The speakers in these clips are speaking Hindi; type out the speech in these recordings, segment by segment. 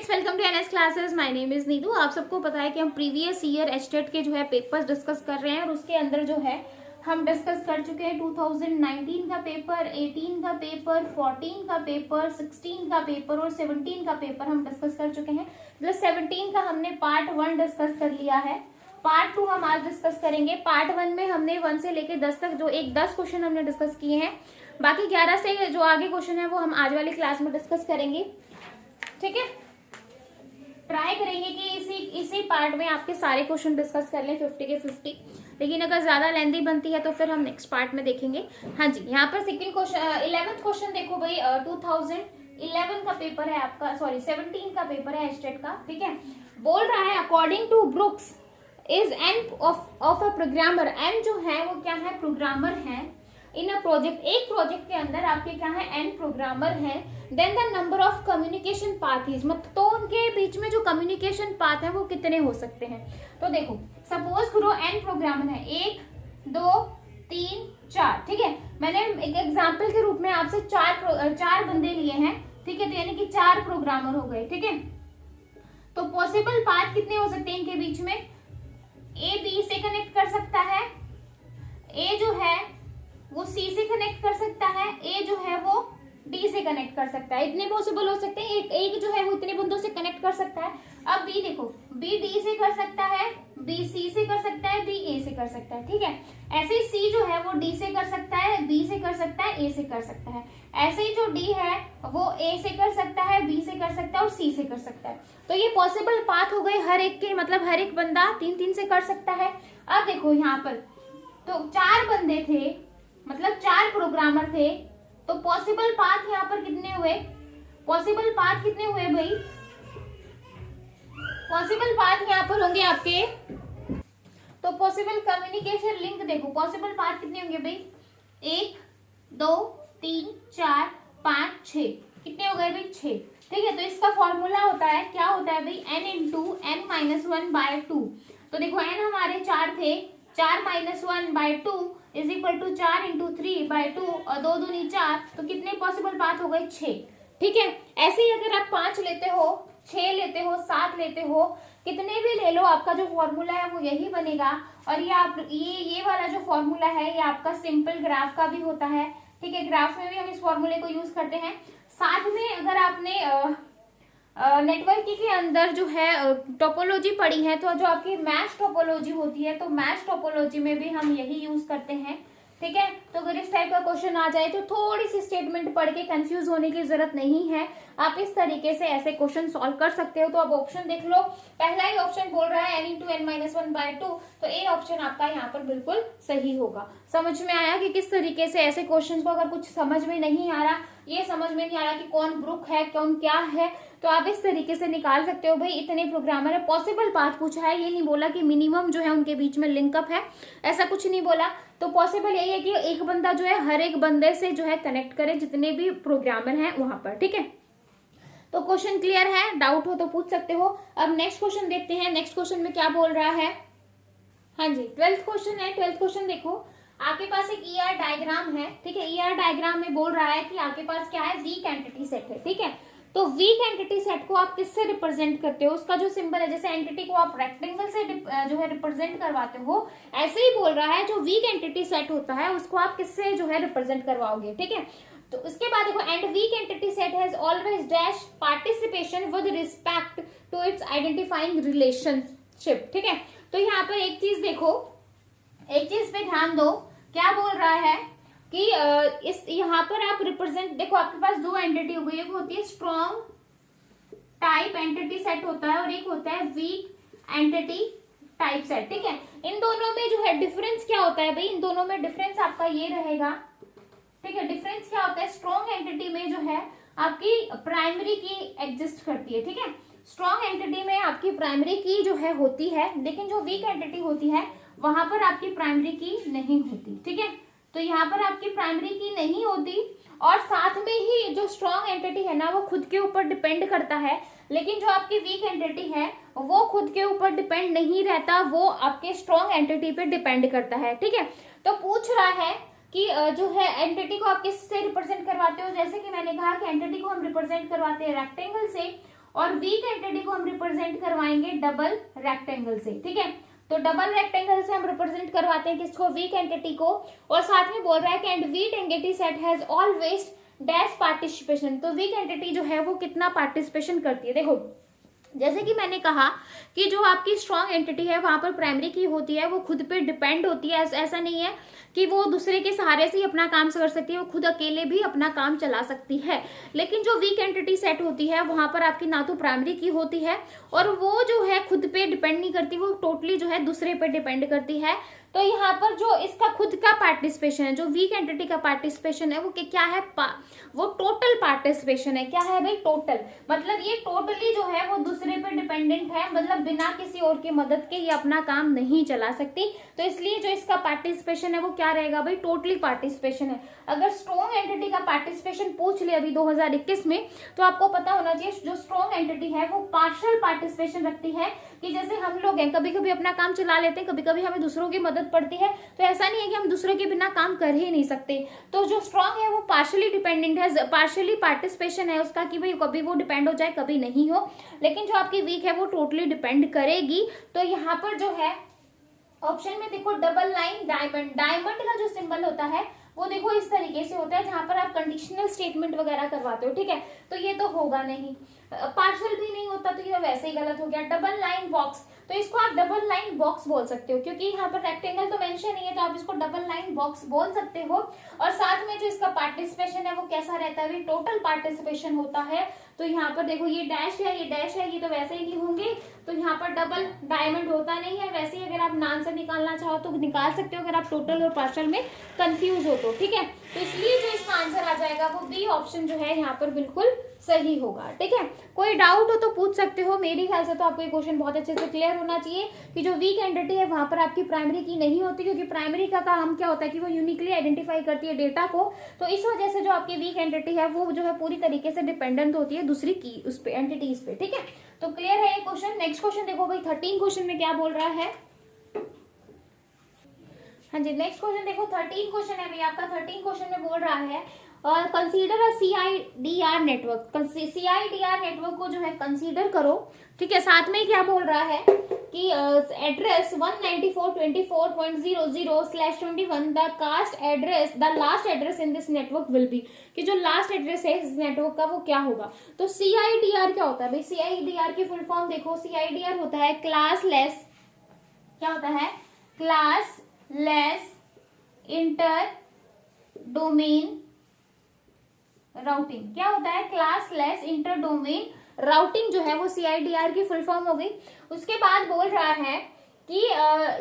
Friends, welcome to NS classes. My name is Neetu. आप सबको पता है कि हम प्रीवियस ईयर एचटेट के जो है पेपर्स डिस्कस कर रहे हैं और उसके अंदर जो है हम डिस्कस कर चुके हैं 2019 का पेपर, 18 का पेपर, 14 का पेपर, 16 का पेपर और 17 का पेपर हम डिस्कस कर चुके हैं। जो 17 का हमने पार्ट 1 डिस्कस कर लिया है, पार्ट 2 हम आज डिस्कस करेंगे। पार्ट 1 में हमने 1 से लेकर 10 तक जो 10 क्वेश्चन हमने डिस्कस किए हैं, बाकी 11 से जो आगे क्वेश्चन है वो हम आज वाली क्लास में डिस्कस करेंगे। ठीक है, ट्राई करेंगे कि इसी पार्ट में आपके सारे क्वेश्चन डिस्कस कर लें 50 के 50, लेकिन अगर ज्यादा लेंथी बनती है तो फिर हम नेक्स्ट पार्ट में देखेंगे। हाँ जी, यहाँ पर सेकंड क्वेश्चन 11th क्वेश्चन देखो भाई। 2011 का पेपर है आपका, सॉरी 17 का पेपर है एस्टेट का। ठीक है, बोल रहा है according to Brooks is n of a programmer. N जो है वो क्या है, प्रोग्रामर है। इन अ प्रोजेक्ट, एक प्रोजेक्ट के अंदर आपके क्या है, एन प्रोग्रामर है। Then the number of communication path is, मतलब तो उनके बीच में जो कम्युनिकेशन पाथ है वो कितने हो सकते हैं। तो देखो सपोज करो एन प्रोग्रामर है, 1 2 3 4। ठीक है, मैंने एक एग्जाम्पल के रूप में आपसे चार बंदे लिए हैं। ठीक है, तो यानी कि 4 प्रोग्रामर हो गए। ठीक है, तो पॉसिबल पाथ कितने हो सकते हैं इनके बीच में। ए बी से कनेक्ट कर सकता है, ए जो है वो सी से कनेक्ट कर सकता है, ए जो है वो डी से कनेक्ट कर सकता है। इतने पॉसिबल हो सकते हैं। एक जो है वो इतने बंदों से कनेक्ट कर सकता है। अब बी देखो, बी डी से कर सकता है, बी सी से कर सकता है, बी ए से कर सकता है। ठीक है, ऐसे ही सी जो है वो डी से कर सकता है, बी से कर सकता है, ए से कर सकता है। ऐसे ही जो डी है वो ए से कर सकता है, बी से कर सकता है और सी से कर सकता है। तो ये पॉसिबल पाथ हो गए हर एक के, मतलब हर एक बंदा 3-3 से कर सकता है। अब देखो यहाँ पर तो 4 बंदे थे, मतलब 4 प्रोग्रामर थे, तो पॉसिबल पाथ यहाँ पर कितने हुए, पॉसिबल पाथ कितने हुए भाई। पॉसिबल पाथ यहाँ पर होंगे आपके, तो पॉसिबल कम्युनिकेशन लिंक देखो, पॉसिबल पाथ कितने होंगे भाई, 1 2 3 4 5 6। कितने हो गए भाई, 6। ठीक है, तो इसका फॉर्मूला होता है, क्या होता है भाई, n इंटू n-1/2। तो देखो n हमारे 4 थे, 4-1/2 इज इक्वल टू 4 इंटू 3/2 और 2 दूनी 4, तो कितने पॉसिबल पाथ हो गए, 6। ठीक है, ऐसे ही अगर आप 5 लेते हो, 6 लेते हो, 7 लेते हो, कितने भी ले लो, आपका जो फॉर्मूला है वो यही बनेगा। और ये आप ये वाला जो फॉर्मूला है ये आपका सिंपल ग्राफ का भी होता है। ठीक है, ग्राफ में भी हम इस फॉर्मूले को यूज करते हैं। साथ में अगर आपने नेटवर्क के अंदर जो है टोपोलॉजी पढ़ी है, तो जो आपकी मैश टोपोलॉजी होती है, तो मैश टोपोलॉजी में भी हम यही यूज करते हैं। ठीक है, तो अगर इस टाइप का क्वेश्चन आ जाए तो थोड़ी सी स्टेटमेंट पढ़ के कंफ्यूज होने की जरूरत नहीं है। आप इस तरीके से ऐसे क्वेश्चन सॉल्व कर सकते हो। तो अब ऑप्शन देख लो, पहला ही ऑप्शन बोल रहा है n इंटू n-1/2, तो ए ऑप्शन आपका यहाँ पर बिल्कुल सही होगा। समझ में आया कि किस तरीके से ऐसे क्वेश्चन को, अगर कुछ समझ में नहीं आ रहा, ये समझ में नहीं आ रहा कि कौन ब्रुक है कौन क्या है, तो आप इस तरीके से निकाल सकते हो भाई इतने प्रोग्रामर है। पॉसिबल पाथ पूछा है, ये नहीं बोला कि मिनिमम जो है उनके बीच में लिंकअप है, ऐसा कुछ नहीं बोला। तो पॉसिबल यही है कि एक बंदा जो है हर एक बंदे से जो है कनेक्ट करे, जितने भी प्रोग्रामर हैं वहां पर। ठीक है, तो क्वेश्चन क्लियर है, डाउट हो तो पूछ सकते हो। अब नेक्स्ट क्वेश्चन देखते हैं, नेक्स्ट क्वेश्चन में क्या बोल रहा है। हाँ जी, 12th क्वेश्चन है। 12th क्वेश्चन देखो, आपके पास एक ईआर डायग्राम है। ठीक है, ईआर डायग्राम में बोल रहा है कि आपके पास क्या है, वीक एंटिटी सेट है। ठीक है, तो वीक एंटिटी सेट को आप किससे रिप्रेजेंट करते हो, उसका जो सिंबल है, जैसे एंटिटी को आप रेक्टेंगल से जो है रिप्रेजेंट करवाते हो, ऐसे ही बोल रहा है जो वीक एंटिटी सेट होता है उसको आप किससे जो है रिप्रेजेंट करवाओगे। ठीक है, तो उसके बाद देखो, and weak entity set has always dash participation with respect to its identifying relationship. ठीक है, तो यहाँ पर एक चीज देखो, एक चीज पे ध्यान दो, क्या बोल रहा है कि इस यहाँ पर आप रिप्रेजेंट, देखो आपके पास 2 एंटिटी हो गई, एक होती है स्ट्रॉन्ग टाइप एंटिटी सेट होता है और एक होता है वीक एंटिटी टाइप सेट। ठीक है, इन दोनों में जो है डिफरेंस क्या होता है भाई, इन दोनों में डिफरेंस आपका ये रहेगा। ठीक है, डिफरेंस क्या होता है, स्ट्रॉन्ग एंटिटी में जो है आपकी प्राइमरी की एग्जिस्ट करती है। ठीक है, स्ट्रॉन्ग एंटिटी में आपकी प्राइमरी की जो है होती है, लेकिन जो वीक एंटिटी होती है वहां पर आपकी प्राइमरी की नहीं होती। ठीक है, तो यहाँ पर आपकी प्राइमरी की नहीं होती, और साथ में ही जो स्ट्रॉन्ग एंटिटी है ना वो खुद के ऊपर डिपेंड करता है, लेकिन जो आपकी वीक एंटिटी है वो खुद के ऊपर डिपेंड नहीं रहता, वो आपके स्ट्रॉन्ग एंटिटी पे डिपेंड करता है। ठीक है, तो पूछ रहा है कि जो है एंटिटी को आप किससे रिप्रेजेंट करवाते हो। जैसे कि मैंने कहा कि एंटिटी को हम रिप्रेजेंट करवाते हैं रेक्टेंगल से, और वीक एंटिटी को हम रिप्रेजेंट करवाएंगे डबल रेक्टेंगल से, ठीक है। तो डबल रेक्टेंगल से हम रिप्रेजेंट करवाते हैं किसको, वीक एंटिटी को। और साथ में बोल रहा है कि and weak entity set has always dash participation, तो वीक एंटिटी जो है वो कितना पार्टिसिपेशन करती है। देखो जैसे कि मैंने कहा कि जो आपकी स्ट्रॉन्ग एंटिटी है वहां पर प्राइमरी की होती है, वो खुद पे डिपेंड होती है। ऐसा नहीं है कि वो दूसरे के सहारे से ही अपना काम कर सकती है, वो खुद अकेले भी अपना काम चला सकती है। लेकिन जो वीक एंटिटी सेट होती है वहां पर आपकी ना तो प्राइमरी की होती है और वो जो है खुद पे डिपेंड नहीं करती, वो टोटली जो है दूसरे पे डिपेंड करती है। तो यहाँ पर जो इसका खुद का पार्टिसिपेशन है, जो वीक एंटिटी का पार्टिसिपेशन है वो क्या है, वो टोटल पार्टिसिपेशन है। क्या है भाई, टोटल, मतलब ये टोटली जो है वो दूसरे पे डिपेंडेंट है, मतलब बिना किसी और की मदद के ये अपना काम नहीं चला सकती। तो इसलिए जो इसका पार्टिसिपेशन है वो क्या रहेगा भाई, टोटली पार्टिसिपेशन है। अगर स्ट्रॉन्ग एंटिटी का पार्टिसिपेशन पूछ ले अभी 2021 में, तो आपको पता होना चाहिए जो स्ट्रॉन्ग एंटिटी है वो पार्शियल पार्टिसिपेशन रखती है। कि जैसे हम लोग हैं कभी कभी अपना काम चला लेते हैं, कभी कभी हमें दूसरों की मदद पड़ती है, तो ऐसा नहीं है कि हम दूसरों के बिना काम कर ही नहीं सकते। तो जो स्ट्रॉन्ग है वो पार्शियली डिपेंडेंट है, पार्शियली पार्टिसिपेशन है उसका, कि भाई कभी वो डिपेंड हो जाए कभी नहीं हो। लेकिन जो आपकी वीक है वो टोटली डिपेंड करेगी। तो यहाँ पर जो है ऑप्शन में देखो डबल लाइन डायमंड, डायमंड का जो सिंबल होता है वो देखो इस तरीके से होता है जहां पर आप कंडीशनल स्टेटमेंट वगैरह करवाते हो, ठीक है। तो ये तो होगा नहीं, पार्शियल भी नहीं होता, तो ये वैसे ही गलत हो गया। डबल लाइन बॉक्स, तो इसको आप डबल लाइन बॉक्स बोल सकते हो, क्योंकि यहाँ पर रेक्टेंगल तो मेंशन नहीं है, तो आप इसको डबल लाइन बॉक्स बोल सकते हो। और साथ में जो इसका पार्टिसिपेशन है वो कैसा रहता है, टोटल पार्टिसिपेशन होता है। तो यहाँ पर देखो ये डैश है, ये डैश है, ये तो वैसे ही नहीं होंगे, तो यहाँ पर डबल डायमंड होता नहीं है। वैसे ही अगर आप आंसर निकालना चाहो तो निकाल सकते हो, अगर आप टोटल और पार्शियल में कंफ्यूज हो तो, ठीक है। तो इसलिए जो इसका आंसर आ जाएगा वो बी ऑप्शन जो है यहाँ पर बिल्कुल सही होगा, ठीक है। कोई डाउट हो तो पूछ सकते हो। मेरे ख्याल से तो आपको ये क्वेश्चन बहुत अच्छे से क्लियर होना चाहिए कि जो वीक एंटिटी है वहां पर आपकी प्राइमरी की नहीं होती, क्योंकि प्राइमरी का काम क्या होता है कि वो यूनिकली आइडेंटिफाई करती है डेटा को। तो इस वजह से जो आपकी वीक एंटिटी है वो जो है पूरी तरीके से डिपेंडेंट होती है दूसरी की उस पे, एंटिटीज पे, ठीक है। तो क्लियर है ये क्वेश्चन। नेक्स्ट क्वेश्चन देखो भाई, 13 क्वेश्चन में क्या बोल रहा है। हाँ जी, नेक्स्ट क्वेश्चन देखो, 13 क्वेश्चन है भैया आपका। 13 क्वेश्चन में बोल रहा है और consider a CIDR network, CIDR network को जो है कंसीडर करो, ठीक है। साथ में क्या बोल रहा है कि address 194.24.00/21 the last address in this network will be, कि जो लास्ट एड्रेस है इस नेटवर्क का वो क्या होगा। तो CIDR क्या होता है भाई, CIDR की फुल फॉर्म देखो, CIDR होता है क्लास लेस, क्या होता है, class less inter domain routing. क्या होता है, class less inter domain routing जो है वो CIDR की फुल फॉर्म हो गई। उसके बाद बोल रहा है कि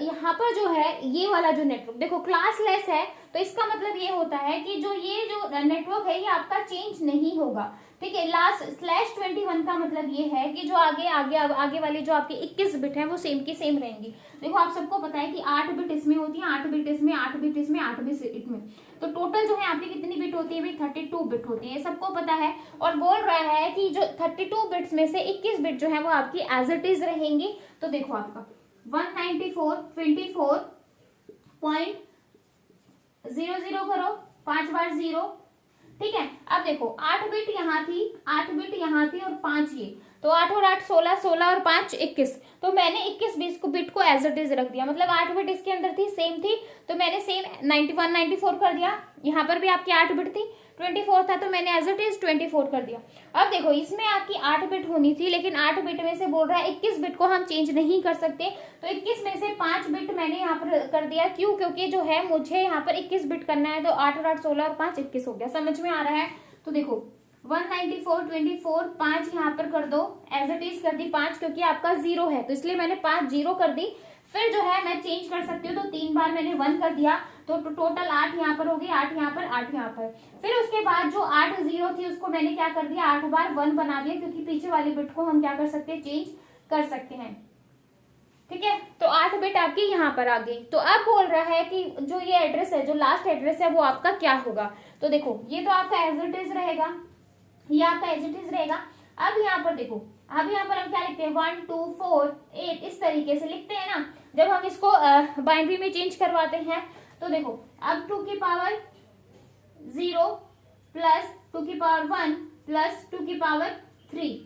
यहाँ पर जो है ये वाला जो नेटवर्क देखो क्लास लेस है, तो इसका मतलब ये होता है कि जो ये जो नेटवर्क है ये आपका चेंज नहीं होगा, ठीक है। लास्ट /21 का मतलब ये है कि जो आगे वाली जो आपकी 21 बिट है वो सेम की सेम रहेंगी। देखो आप सबको पता है कि 8 बिट इसमें होती है, 8 बिट इसमें, 8 बिट इसमें, 8 बिट इसमें, तो टोटल जो है आपकी कितनी बिट होती है भाई, 32 बिट होती है, सबको पता है। और बोल रहा है कि जो 32 बिट्स में से 21 बिट जो है वो आपकी एज इट इज रहेंगी। तो देखो आपका 194.24.00 करो, 5 बार 0, ठीक है। अब देखो 8 बिट यहाँ थी, 8 बिट यहाँ थी और 5 ये, तो 8 और 8 16, 16 और 5 21, तो मैंने 21 बिट को एज इट इज रख दिया, मतलब 8 बिट इसके अंदर थी, सेम थी, तो मैंने सेम 91 94 कर दिया। यहाँ पर भी आपकी 8 बिट थी, 24 था, तो मैंने एज इट इज 24 कर दिया। अब देखो इसमें आपकी 8 बिट होनी थी, लेकिन 8 बिट में से बोल रहा है 21 बिट को हम चेंज नहीं कर सकते, तो 21 में से 5 बिट मैंने यहाँ पर कर दिया। क्यों, क्योंकि जो है मुझे यहाँ पर 21 बिट करना है, तो 8 और 8 16 और 5 21 हो गया, समझ में आ रहा है। तो देखो 194.24 5 यहाँ पर कर दो, एज इट इज कर दी 5, क्योंकि आपका 0 है तो इसलिए मैंने 5 0 कर दी। फिर जो है मैं चेंज कर सकती हूँ, तो 3 बार मैंने 1 कर दिया, तो टोटल 8 यहाँ पर होगी, 8 यहाँ पर, 8 यहाँ पर। फिर उसके बाद जो 8 0 थी उसको मैंने क्या कर दिया, 8 बार 1 बना दिया, क्योंकि पीछे वाली बिट को हम क्या कर सकते हैं, चेंज कर सकते हैं, ठीक है। तो 8 बिट आपकी यहाँ पर आ गई। तो अब बोल रहा है कि जो ये एड्रेस है, जो लास्ट एड्रेस है वो आपका क्या होगा। तो देखो ये तो आपका एज इट इज रहेगा, ये आपका एज इट इज रहेगा। अब यहाँ पर देखो, अब यहाँ पर हम क्या लिखते हैं, 1 2 4 8 इस तरीके से लिखते हैं ना, जब हम इसको बाइनरी में चेंज करवाते हैं। तो देखो अब 2 की पावर 0 प्लस 2 की पावर 1 प्लस 2 की पावर 3,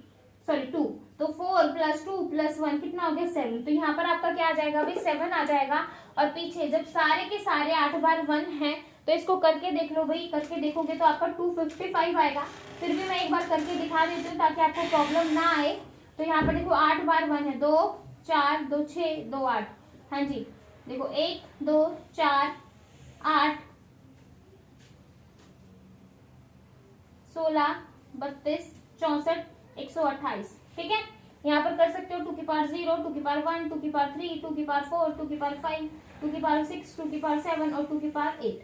सॉरी 2, तो 4 + 2 + 1 कितना हो गया 7। तो यहाँ पर आपका क्या आ जाएगा भाई 7 आ जाएगा। और पीछे जब सारे के सारे 8 बार 1 है तो इसको करके देख लो भाई, करके देखोगे तो आपका 255 आएगा। फिर भी मैं एक बार करके दिखा देती हूँ ताकि आपको प्रॉब्लम ना आए। तो यहाँ पर देखो 8 बार 1 है, 2 4 2 6 2 8। हाँ जी देखो 1 2 4 8 16 32 64 128। ठीक है, यहाँ पर कर सकते हो 2 की पावर 0, 2 की पावर 1, 2 की पावर 3, 2 की पावर 4, 2 की पावर 5, 2 की पावर 6, 2 की पावर 7 और 2 की पावर 8।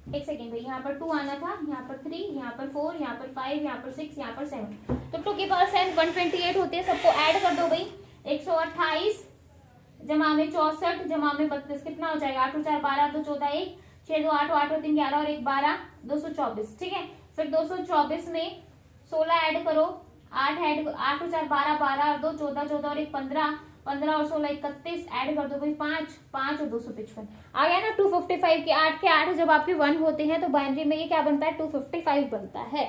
एक सेकेंड भाई, यहाँ पर 2 आना था, यहाँ पर 3, यहाँ पर 4, यहाँ पर 5, यहाँ पर 6, यहाँ पर 7। तो 2 की पावर 7 128 होते हैं। सबको ऐड कर दो भाई, 128 जमा में 64 जमा में 32 कितना हो जाएगा 8 4 12 2 14 1 6 2 8 8 3 11 और 1 12 224। ठीक है, फिर 224 में 16 ऐड करो, 8 ऐड 8 4 12 12 2 14 14 और 1 15 15 और 16 31 ऐड कर दो भाई 5 5 और 255 आ गया ना 255 के 8 के 8 जब आपके 1 होते हैं तो बाइनरी में ये क्या बनता है 255 बनता है।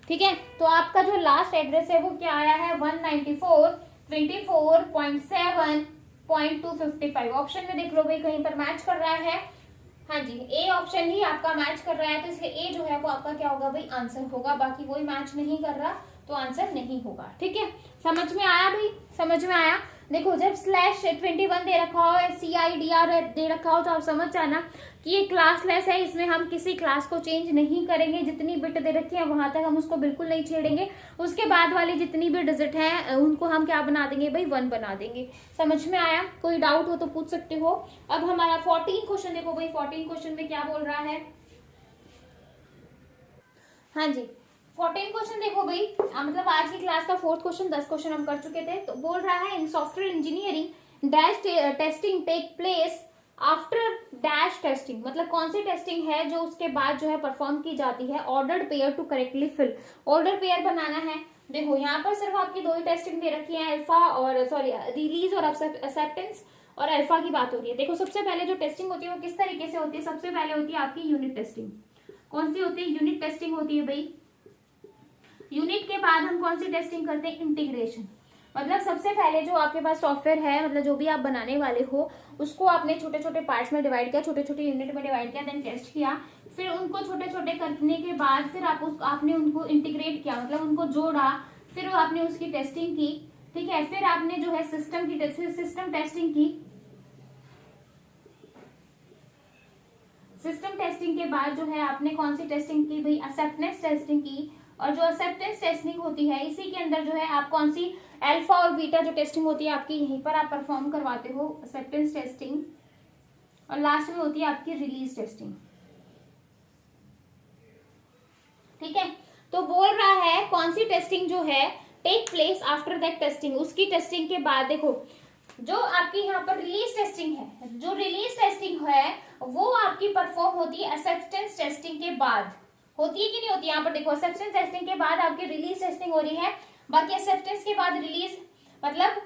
ठीक है, तो आपका जो लास्ट एड्रेस है वो क्या आया है 194.24.7.255। ऑप्शन में देख लो भाई कहीं पर मैच कर रहा है। हाँ जी, ए ऑप्शन ही आपका मैच कर रहा है, तो इसलिए ए जो है वो आपका क्या होगा भाई आंसर होगा। बाकी कोई मैच नहीं कर रहा तो आंसर नहीं होगा। ठीक है, समझ में आया भाई, समझ में आया। देखो जब /21 दे रखा हो, CIDR दे रखा हो तो आप समझ जाना कि ये क्लासलेस है, इसमें हम किसी क्लास को चेंज नहीं करेंगे। जितनी बिट दे रखी है वहां तक हम उसको बिल्कुल नहीं छेड़ेंगे। उसके बाद वाली जितनी भी डिजिट है उनको हम क्या बना देंगे भाई 1 बना देंगे। समझ में आया? कोई डाउट हो तो पूछ सकते हो। अब हमारा 14 क्वेश्चन देखो भाई, 14 क्वेश्चन में क्या बोल रहा है। हाँ जी 14 क्वेश्चन देखो भाई, मतलब आज की क्लास का 4th क्वेश्चन, 10 क्वेश्चन हम कर चुके थे। तो बोल रहा है in software engineering dash testing take place after dash testing, मतलब कौन सी टेस्टिंग है जो उसके बाद जो है परफॉर्म की जाती है। Ordered pair to correctly fill, order pair बनाना है। देखो यहाँ पर सिर्फ आपकी 2 ही टेस्टिंग दे रखी है, अल्फा और सॉरी रिलीज और एक्सेप्टेंस और अल्फा की बात हो रही है। देखो सबसे पहले जो टेस्टिंग होती है वो किस तरीके से होती है, सबसे पहले होती है आपकी यूनिट टेस्टिंग। कौन सी होती है? यूनिट टेस्टिंग होती है भाई। यूनिट के बाद हम कौन सी टेस्टिंग करते हैं? इंटीग्रेशन। मतलब सबसे पहले जो आपके पास सॉफ्टवेयर है, मतलब जो भी आप बनाने वाले हो उसको आपने छोटे छोटे पार्ट्स में डिवाइड किया, छोटे छोटे यूनिट में डिवाइड किया, देन टेस्ट किया। फिर उनको छोटे छोटे करने के बाद फिर आपने उनको इंटीग्रेट किया, मतलब उनको जोड़ा, फिर आपने उसकी टेस्टिंग की। ठीक है, फिर आपने जो है सिस्टम टेस्टिंग की। सिस्टम टेस्टिंग के बाद जो है आपने कौन सी टेस्टिंग की भाई? एक्सेप्टेंस टेस्टिंग की। और जो एक्सेप्टेंस टेस्टिंग होती है इसी के अंदर जो है आप कौन सी अल्फा और बीटा जो टेस्टिंग होती है आपकी यहीं पर आप परफॉर्म करवाते हो, एक्सेप्टेंस टेस्टिंग। और लास्ट में होती है आपकी रिलीज टेस्टिंग। ठीक है, तो बोल रहा है कौन सी टेस्टिंग जो है take place after that testing, उसकी टेस्टिंग के बाद। देखो जो आपकी यहाँ पर रिलीज टेस्टिंग है, जो रिलीज टेस्टिंग है वो आपकी परफॉर्म होती है एक्सेप्टेंस टेस्टिंग के बाद। होती है कि नहीं होती? यहाँ पर देखो एक्सेप्टेंस टेस्टिंग के बाद आपकी रिलीज टेस्टिंग हो रही है। बाकी एक्सेप्टेंस के बाद रिलीज, मतलब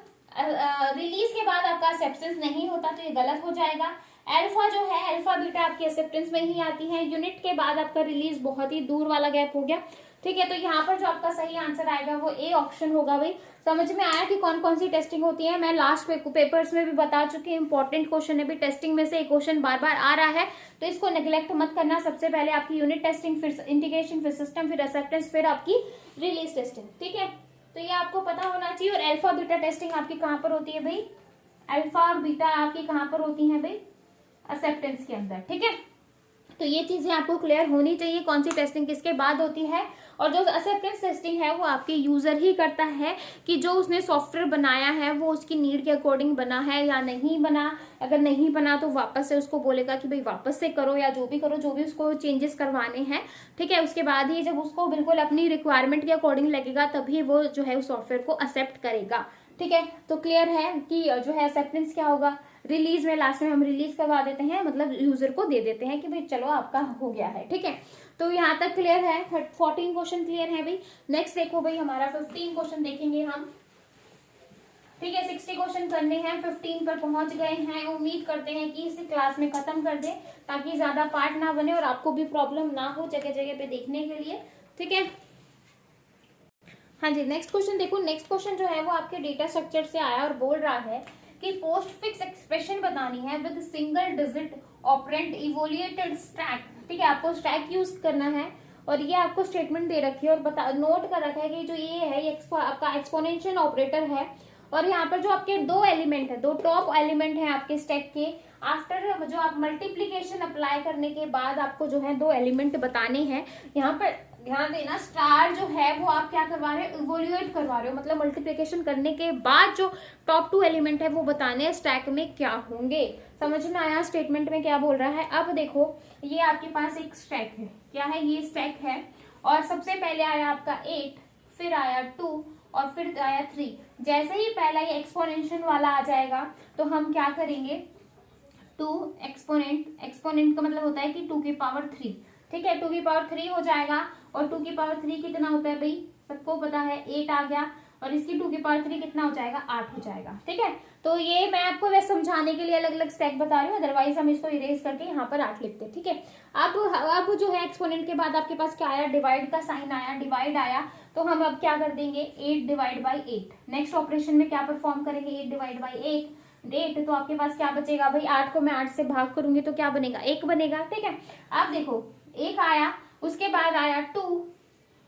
रिलीज के बाद आपका एक्सेप्टेंस नहीं होता तो ये गलत हो जाएगा। अल्फा जो है, अल्फा बीटा आपकी एक्सेप्टेंस में ही आती है। यूनिट के बाद आपका रिलीज बहुत ही दूर वाला गैप हो गया। ठीक है, तो यहाँ पर जो आपका सही आंसर आएगा वो ए ऑप्शन होगा भाई। समझ में आया कि कौन कौन सी टेस्टिंग होती है? मैं लास्ट पेपर्स में भी बता चुकी हूँ, इंपॉर्टेंट क्वेश्चन है भी। टेस्टिंग में से एक क्वेश्चन बार बार आ रहा है तो इसको नेग्लेक्ट मत करना। सबसे पहले आपकी यूनिट टेस्टिंग, फिर इंटीग्रेशन, फिर सिस्टम, फिर एक्सेप्टेंस, फिर आपकी रिलीज टेस्टिंग। ठीक है, तो ये आपको पता होना चाहिए। और अल्फा बीटा टेस्टिंग आपकी कहाँ पर होती है भाई? अल्फा और बीटा आपकी कहाँ पर होती है भाई? एक्सेप्टेंस के अंदर। ठीक है, तो ये चीजें आपको क्लियर होनी चाहिए, कौन सी टेस्टिंग किसके बाद होती है। और जो एक्सेप्टेंस टेस्टिंग है वो आपके यूजर ही करता है कि जो उसने सॉफ्टवेयर बनाया है वो उसकी नीड के अकॉर्डिंग बना है या नहीं बना। अगर नहीं बना तो वापस से उसको बोलेगा कि भाई वापस से करो या जो भी करो, जो भी उसको चेंजेस करवाने हैं। ठीक है, उसके बाद ही जब उसको बिल्कुल अपनी रिक्वायरमेंट के अकॉर्डिंग लगेगा तभी वो जो है उस सॉफ्टवेयर को एक्सेप्ट करेगा। ठीक है, तो क्लियर है कि जो है एक्सेप्टेंस क्या होगा? रिलीज में लास्ट में हम रिलीज करवा देते हैं, मतलब यूजर को दे देते हैं कि भाई चलो आपका हो गया है। ठीक है, तो यहाँ तक क्लियर है। 14 क्वेश्चन क्लियर है भाई। नेक्स्ट देखो भाई हमारा 15 क्वेश्चन देखेंगे हम। ठीक है, 60 क्वेश्चन करने हैं, 15 पर पहुंच गए हैं। उम्मीद करते हैं कि इसी क्लास में खत्म कर दे ताकि ज्यादा पार्ट ना बने और आपको भी प्रॉब्लम ना हो जगह जगह पे देखने के लिए। ठीक है, हाँ जी, नेक्स्ट क्वेश्चन देखो। नेक्स्ट क्वेश्चन जो है वो आपके डेटा स्ट्रक्चर से आया और बोल रहा है कि पोस्ट फिक्स एक्सप्रेशन बतानी है with single digit operand evaluated stack. ठीक है, आपको स्टैक यूज करना है और ये आपको स्टेटमेंट दे रखी है और नोट कर रखा है कि जो ये है ये आपका एक्सपोनेंशियल ऑपरेटर है और यहाँ पर जो आपके दो एलिमेंट है, दो टॉप एलिमेंट है आपके स्टैक के, आफ्टर जो आप मल्टीप्लीकेशन अप्लाई करने के बाद आपको जो है दो एलिमेंट बताने हैं। यहाँ पर ध्यान देना, स्टार जो है वो आप क्या करवा रहे हो, इवोल्यूएट करवा रहे हो, मतलब मल्टीप्लिकेशन करने के बाद जो टॉप टू एलिमेंट है वो बताने हैं स्टैक में क्या होंगे। समझ में आया स्टेटमेंट में क्या बोल रहा है। अब देखो, ये आपके पास एक स्टैक है, क्या है ये स्टैक है और सबसे पहले आया आपका 8, फिर आया 2 और फिर आया 3। जैसे ही पहला ये एक्सपोनेंशियल वाला आ जाएगा तो हम क्या करेंगे, 2 एक्सपोनेंट का मतलब होता है कि 2 की पावर 3। ठीक है, 2 की पावर 3 हो जाएगा और 2 की पावर 3 कितना होता है भाई, सबको पता है 8 आ गया और इसकी 2 की पावर 3 कितना हो जाएगा, 8 हो जाएगा। ठीक है, तो ये मैं आपको वैसे समझाने के लिए अलग अलग स्टैक बता रही हूँ, अदरवाइज हम इसको इरेज करके यहाँ पर 8 लिखते हैं। ठीक है, अब जो है एक्सपोनेंट के बाद आपके पास क्या आया, डिवाइड का साइन आया, डिवाइड आया, तो हम अब क्या कर देंगे 8 डिवाइड बाई 8। नेक्स्ट ऑपरेशन में क्या परफॉर्म करेंगे, 8 डिवाइड बाई 8, तो आपके पास क्या बचेगा भाई, 8 को मैं 8 से भाग करूंगी तो क्या बनेगा, 1 बनेगा। ठीक है, अब देखो 1 आया, उसके बाद आया 2,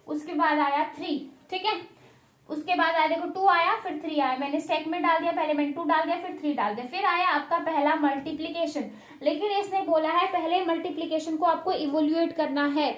उसके बाद आया 3। ठीक है, उसके बाद आया देखो 2 आया, फिर 3 आया, मैंने स्टैक में डाल दिया, पहले मैंने 2 डाल दिया, फिर 3 डाल दिया, फिर आया आपका पहला मल्टीप्लीकेशन। लेकिन इसने बोला है पहले मल्टीप्लीकेशन को आपको इवोल्यूएट करना है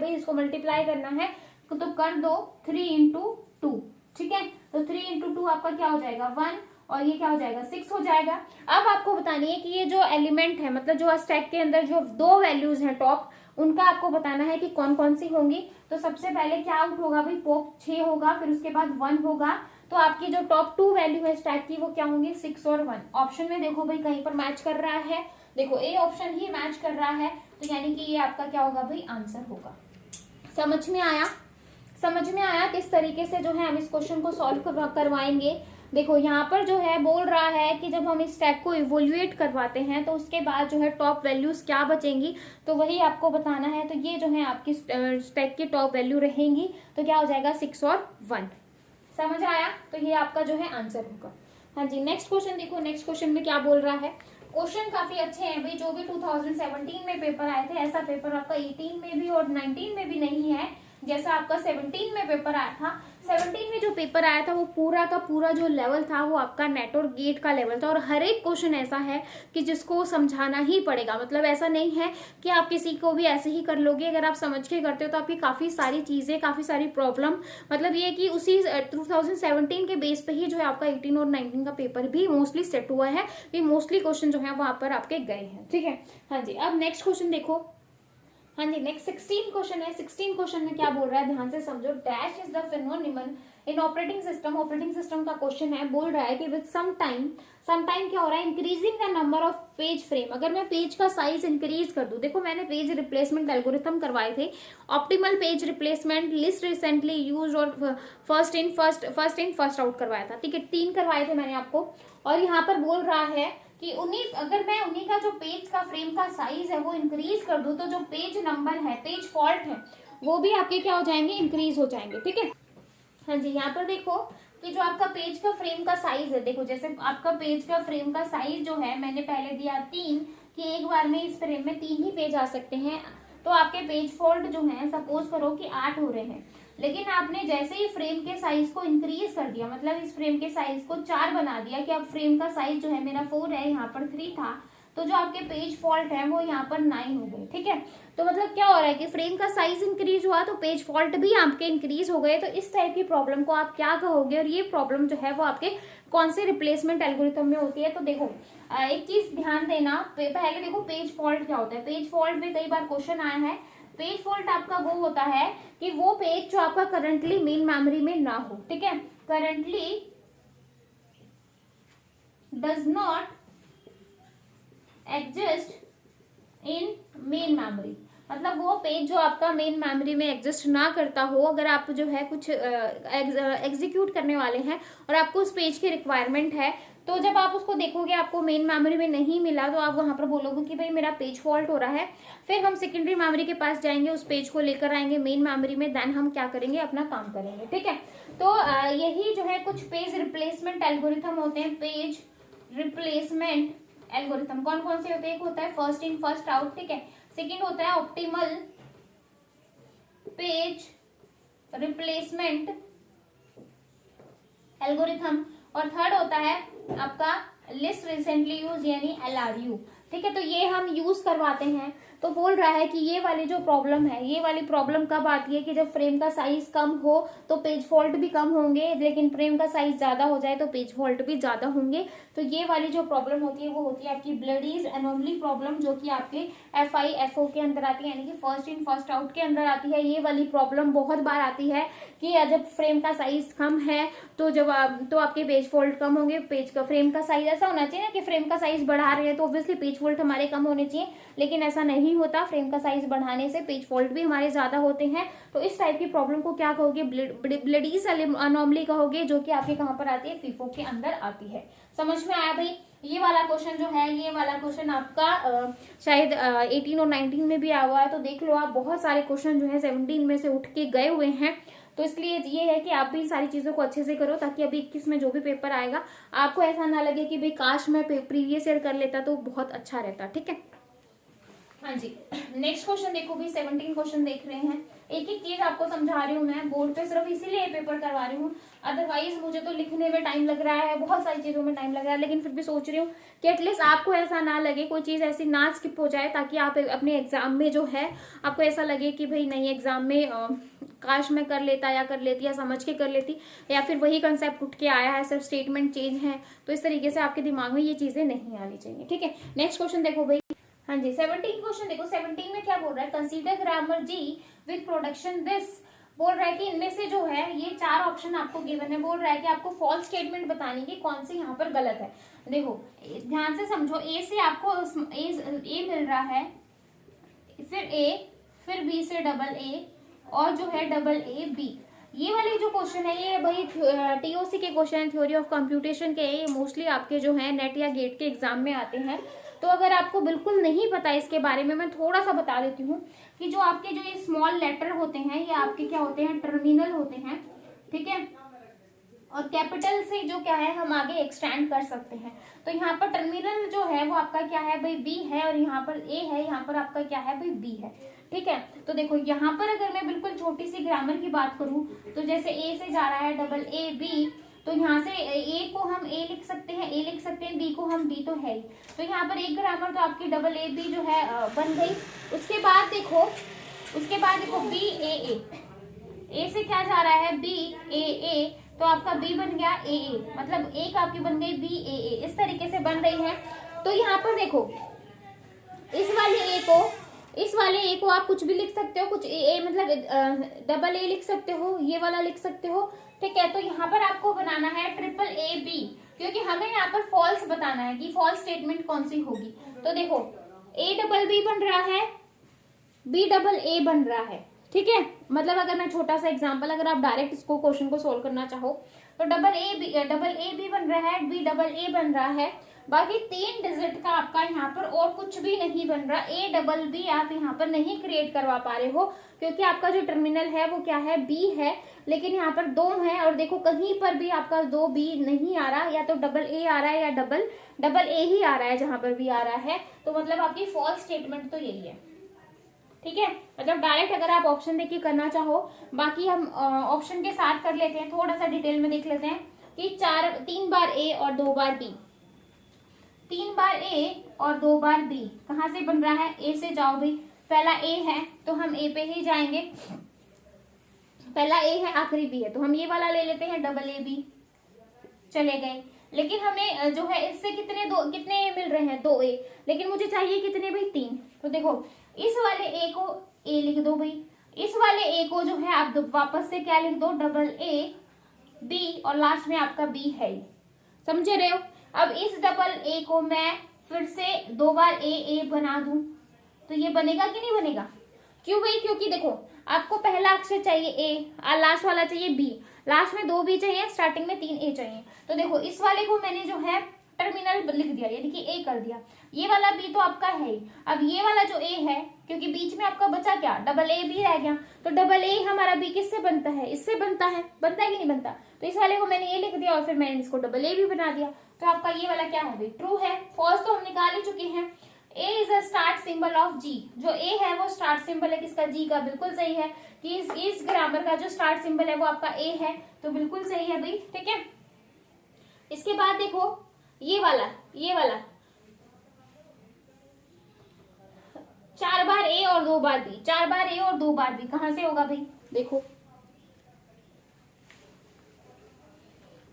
भाई, इसको मल्टीप्लाई करना है तो कर दो 3 इंटू 2। ठीक है, तो 3 इंटू 2 आपका क्या हो जाएगा 1 और ये क्या हो जाएगा 6 हो जाएगा। अब आपको बतानी है कि ये जो एलिमेंट है, मतलब जो स्टैक के अंदर जो दो वैल्यूज हैं टॉप, उनका आपको बताना है कि कौन कौन सी होंगी। तो सबसे पहले क्या आउट होगा भाई, पॉप 6 होगा, फिर उसके बाद 1 होगा, तो आपकी जो टॉप 2 वैल्यू है स्टैक की वो क्या होंगी, 6 और 1। ऑप्शन में देखो भाई कहीं पर मैच कर रहा है, देखो ए ऑप्शन ही मैच कर रहा है, तो यानी कि ये आपका क्या होगा भाई, आंसर होगा। समझ में आया किस तरीके से जो है हम इस क्वेश्चन को सॉल्व करवाएंगे। देखो यहाँ पर जो है बोल रहा है कि जब हम इस स्टैक को इवोल्यूएट करवाते हैं तो उसके बाद जो है टॉप वैल्यूज क्या बचेंगी, तो वही आपको बताना है। तो ये जो है आपकी स्टैक की टॉप वैल्यू रहेंगी, तो क्या हो जाएगा 6 और 1। समझ आया, तो ये आपका जो है आंसर होगा। हाँ जी, नेक्स्ट क्वेश्चन देखो। नेक्स्ट क्वेश्चन में क्या बोल रहा है, क्वेश्चन काफी अच्छे हैं भाई, जो भी 2017 में पेपर आए थे ऐसा पेपर आपका 18 में भी और 19 में भी नहीं है, जैसा आपका 17 में पेपर आया था। 17 में जो पेपर आया था वो पूरा का पूरा जो लेवल था वो आपका नेट और गेट का लेवल था, और हर एक क्वेश्चन ऐसा है कि जिसको समझाना ही पड़ेगा। मतलब ऐसा नहीं है कि आप किसी को भी ऐसे ही कर लोगे, अगर आप समझ के करते हो तो आपकी काफी सारी चीजें, काफी सारी प्रॉब्लम, मतलब ये कि उसी 2017 के बेस पे ही जो है आपका 18 और 19 का पेपर भी मोस्टली सेट हुआ है, ये मोस्टली क्वेश्चन जो है वहां पर आपके गए हैं। ठीक है, हाँ जी, अब नेक्स्ट क्वेश्चन देखो। हाँ जी, नेक्स्ट 16 क्वेश्चन है। 16 क्वेश्चन में क्या बोल रहा है, ध्यान से समझो। Dash is the phenomenon in operating system. Operating system का क्वेश्चन है, बोल रहा है कि विद सम टाइम क्या हो रहा है, increasing the number of page frame. अगर मैं पेज का साइज इंक्रीज कर दूं, देखो मैंने पेज रिप्लेसमेंट एल्गोरिथम करवाए थे, optimal page replacement, list recently use और फर्स्ट इन फर्स्ट आउट करवाया था। ठीक है, 3 करवाए थे मैंने आपको। और यहाँ पर बोल रहा है कि अगर मैं उन्हीं का जो पेज का फ्रेम का साइज है वो इंक्रीज कर दूं, तो जो पेज नंबर है, पेज फॉल्ट है, वो भी आपके क्या हो जाएंगे, इंक्रीज हो जाएंगे। ठीक है, हाँ जी, यहाँ पर देखो कि जो आपका पेज का फ्रेम का साइज है, देखो जैसे आपका पेज का फ्रेम का साइज जो है मैंने पहले दिया 3, कि एक बार में इस फ्रेम में 3 ही पेज आ सकते हैं, तो आपके पेज फॉल्ट जो है सपोज करो कि 8 हो रहे हैं, लेकिन आपने जैसे ही फ्रेम के साइज को इंक्रीज कर दिया, मतलब इस फ्रेम के साइज को 4 बना दिया, कि अब फ्रेम का साइज जो है मेरा 4 है, यहाँ पर 3 था, तो जो आपके पेज फॉल्ट है वो यहाँ पर 9 हो गए। ठीक है, तो मतलब क्या हो रहा है कि फ्रेम का साइज इंक्रीज हुआ तो पेज फॉल्ट भी आपके इंक्रीज हो गए। तो इस टाइप की प्रॉब्लम को आप क्या कहोगे, और ये प्रॉब्लम जो है वो आपके कौन से रिप्लेसमेंट एल्गोरिथम में होती है। तो देखो एक चीज ध्यान देना, पहले देखो पेज फॉल्ट क्या होता है। पेज फॉल्ट में कई बार क्वेश्चन आया है, पेज फॉल्ट आपका वो होता है कि वो पेज जो आपका करंटली मेन मेमोरी में ना हो। ठीक है, currently does not exist in main memory, मतलब वो पेज जो आपका मेन मेमोरी में एग्जिस्ट ना करता हो। अगर आप जो है कुछ एग्जीक्यूट करने वाले हैं और आपको उस पेज की रिक्वायरमेंट है, तो जब आप उसको देखोगे आपको मेन मेमोरी में नहीं मिला तो आप वहां पर बोलोगे कि भाई मेरा पेज फॉल्ट हो रहा है। फिर हम सेकेंडरी मेमोरी के पास जाएंगे, उस पेज को लेकर आएंगे मेन मेमोरी में, देन हम क्या करेंगे, अपना काम करेंगे। ठीक है, तो यही जो है कुछ पेज रिप्लेसमेंट एल्गोरिथम होते हैं। पेज रिप्लेसमेंट एल्गोरिथम कौन कौन से होते हैं? एक होता है फर्स्ट इन फर्स्ट आउट, ठीक है। सेकेंड होता है ऑप्टिमल पेज रिप्लेसमेंट एल्गोरिथम, और थर्ड होता है आपका लिस्ट रिसेंटली यूज यानी LRU। ठीक है, तो ये हम यूज करवाते हैं। तो बोल रहा है कि ये वाली जो प्रॉब्लम है, ये वाली प्रॉब्लम कब आती है कि जब फ्रेम का साइज कम हो तो पेज फॉल्ट भी कम होंगे, लेकिन फ्रेम का साइज ज्यादा हो जाए तो पेज फॉल्ट भी ज्यादा होंगे। तो ये वाली जो प्रॉब्लम होती है वो होती है आपकी ब्लडीज एनोमली प्रॉब्लम, जो कि आपके FIFO के अंदर आती है, यानी कि फर्स्ट इन फर्स्ट आउट के अंदर आती है। ये वाली प्रॉब्लम बहुत बार आती है कि जब फ्रेम का साइज कम है तो जब तो आपके पेज फॉल्ट कम होंगे। पेज का फ्रेम का साइज ऐसा होना चाहिए ना कि फ्रेम का साइज बढ़ा रहे हैं तो ऑब्वियसली पेज फॉल्ट हमारे कम होने चाहिए, लेकिन ऐसा नहीं होता। फ्रेम का साइज बढ़ाने से पेज फॉल्ट भी हमारे ज्यादा होते हैं। तो इस टाइप की प्रॉब्लम को क्या कहोगे? ब्लडीज एनोमली कहोगे, जो कि आपके कहां पर आती है? FIFO के अंदर आती है। समझ में आया भाई? ये वाला क्वेश्चन जो है, ये वाला क्वेश्चन आपका शायद 18 और 19 में भी आया हुआ है। तो देख लो आप, बहुत सारे क्वेश्चन जो है 17 में से उठ के गए हुए हैं। तो इसलिए ये है कि आप भी सारी चीजों को अच्छे से करो, ताकि अभी 21 में जो भी पेपर आएगा आपको ऐसा ना लगे कि भाई काश मैं प्रीवियस ईयर कर लेता तो बहुत अच्छा रहता। ठीक है, हाँ जी। नेक्स्ट क्वेश्चन देखो भी, 17 क्वेश्चन देख रहे हैं। एक एक चीज आपको समझा रही हूँ मैं बोर्ड पे, सिर्फ इसीलिए पेपर करवा रही हूँ। अदरवाइज मुझे तो लिखने में टाइम लग रहा है, बहुत सारी चीजों में टाइम लग रहा है, लेकिन फिर भी सोच रही हूँ कि एटलीस्ट आपको ऐसा ना लगे, कोई चीज ऐसी ना स्किप हो जाए, ताकि आप अपने एग्जाम में जो है आपको ऐसा लगे कि भाई नहीं, एग्जाम में काश मैं कर लेता या कर लेती या समझ के कर लेती, या फिर वही कंसेप्ट उठ के आया है, सिर्फ स्टेटमेंट चेंज है। तो इस तरीके से आपके दिमाग में ये चीजें नहीं आनी चाहिए। ठीक है, नेक्स्ट क्वेश्चन देखो भाई। हाँ जी, 17 क्वेश्चन देखो। 17 में क्या बोल रहा है? Consider grammar ji with production this. बोल रहा है कि इनमें से जो है ये 4 ऑप्शन आपको गिवन है। बोल रहा है कि आपको फॉल्स स्टेटमेंट बतानी कि कौन सी यहाँ पर गलत है। देखो ध्यान से समझो, ए से आपको ए मिल रहा है, फिर ए, फिर बी से डबल ए, और जो है डबल ए बी। ये वाले जो क्वेश्चन है ये भाई TOC के क्वेश्चन, थ्योरी ऑफ कंप्यूटेशन के, ये मोस्टली आपके जो है नेट या गेट के एग्जाम में आते हैं। तो अगर आपको बिल्कुल नहीं पता इसके बारे में, मैं थोड़ा सा बता देती हूँ कि जो आपके जो ये स्मॉल लेटर होते हैं ये आपके क्या होते हैं? टर्मिनल होते हैं। ठीक है, और कैपिटल से जो क्या है हम आगे एक्सटेंड कर सकते हैं। तो यहाँ पर टर्मिनल जो है वो आपका क्या है भाई? बी है, और यहाँ पर ए है, यहाँ पर आपका क्या है भाई? बी है। ठीक है, तो देखो यहाँ पर अगर मैं बिल्कुल छोटी सी ग्रामर की बात करूं, तो जैसे ए से जा रहा है डबल ए बी, तो यहाँ से ए को हम ए लिख सकते हैं, ए लिख सकते हैं, बी को हम बी तो है ही। तो यहाँ पर एक ग्रामर तो आपकी डबल ए बी जो है बन गई। उसके बाद देखो बी ए से क्या जा रहा है? बी ए, तो आपका बी बन गया ए, मतलब एक आपकी बन गई बी ए, इस तरीके से बन रही है। तो यहाँ पर देखो इस वाले ए को आप कुछ भी लिख सकते हो, कुछ ए मतलब डबल ए लिख सकते हो, ये वाला लिख सकते हो। ठीक है, तो यहाँ पर आपको बनाना है ट्रिपल ए बी, क्योंकि हमें यहाँ पर फॉल्स बताना है कि फॉल्स स्टेटमेंट कौन सी होगी। तो देखो ए डबल बी बन रहा है, बी डबल ए बन रहा है। ठीक है, मतलब अगर मैं छोटा सा एग्जांपल, अगर आप डायरेक्ट इसको क्वेश्चन को सोल्व करना चाहो तो डबल ए बी बन रहा है, बी डबल ए बन रहा है। बाकी 3 डिजिट का आपका यहाँ पर और कुछ भी नहीं बन रहा। ए डबल बी आप यहाँ पर नहीं क्रिएट करवा पा रहे हो, क्योंकि आपका जो टर्मिनल है वो क्या है? बी है, लेकिन यहाँ पर 2 है, और देखो कहीं पर भी आपका 2 बी नहीं आ रहा, या तो डबल ए आ रहा है या डबल ए ही आ रहा है जहां पर भी आ रहा है। तो मतलब आपकी फॉल्स स्टेटमेंट तो यही है। ठीक है, मतलब डायरेक्ट अगर आप ऑप्शन देखिए करना चाहो, बाकी हम ऑप्शन के साथ कर लेते हैं, थोड़ा सा डिटेल में देख लेते हैं कि 3 बार ए और 2 बार बी, 3 बार ए और 2 बार बी कहाँ से बन रहा है? ए से जाओ भाई, पहला ए है तो हम ए पे ही जाएंगे, पहला ए है आखिरी बी है, तो हम ये वाला ले लेते हैं डबल ए बी, चले गए। लेकिन हमें जो है इससे कितने ए मिल रहे हैं? 2 ए, लेकिन मुझे चाहिए कितने भाई? 3। तो देखो इस वाले ए को ए लिख दो भाई, इस वाले ए को जो है आप वापस से क्या लिख दो? डबल ए बी, और लास्ट में आपका बी है। समझे रहे हो? अब इस डबल ए को मैं फिर से 2 बार ए बना दूं तो ये बनेगा कि नहीं बनेगा? क्यों भाई? क्योंकि देखो आपको पहला अक्षर चाहिए ए और लास्ट वाला चाहिए बी। लास्ट में 2 बी चाहिए, स्टार्टिंग में 3 ए चाहिए। तो देखो इस वाले को मैंने जो है टर्मिनल लिख दिया, यानी कि ए कर दिया। ये वाला बी तो आपका है ही। अब ये वाला जो ए है, क्योंकि बीच में आपका बचा क्या, डबल ए भी रह गया, तो डबल ए हमारा बी किससे बनता है, इससे बनता है कि नहीं बनता। तो इस वाले को मैंने ए लिख दिया और फिर मैंने इसको डबल ए भी बना दिया। तो आपका ये वाला क्या है भाई, ट्रू है। फॉल्स तो हम निकाल ही चुके हैं। A is a start symbol of G, जो ए है वो स्टार्ट सिंबल है किसका, जी का। बिल्कुल सही है कि इस ग्रामर का जो स्टार्ट सिंबल है वो आपका ए है, तो बिल्कुल सही है भाई। ठीक है, इसके बाद देखो ये वाला 4 बार ए और 2 बार बी, 4 बार ए और 2 बार बी कहां से होगा भाई, देखो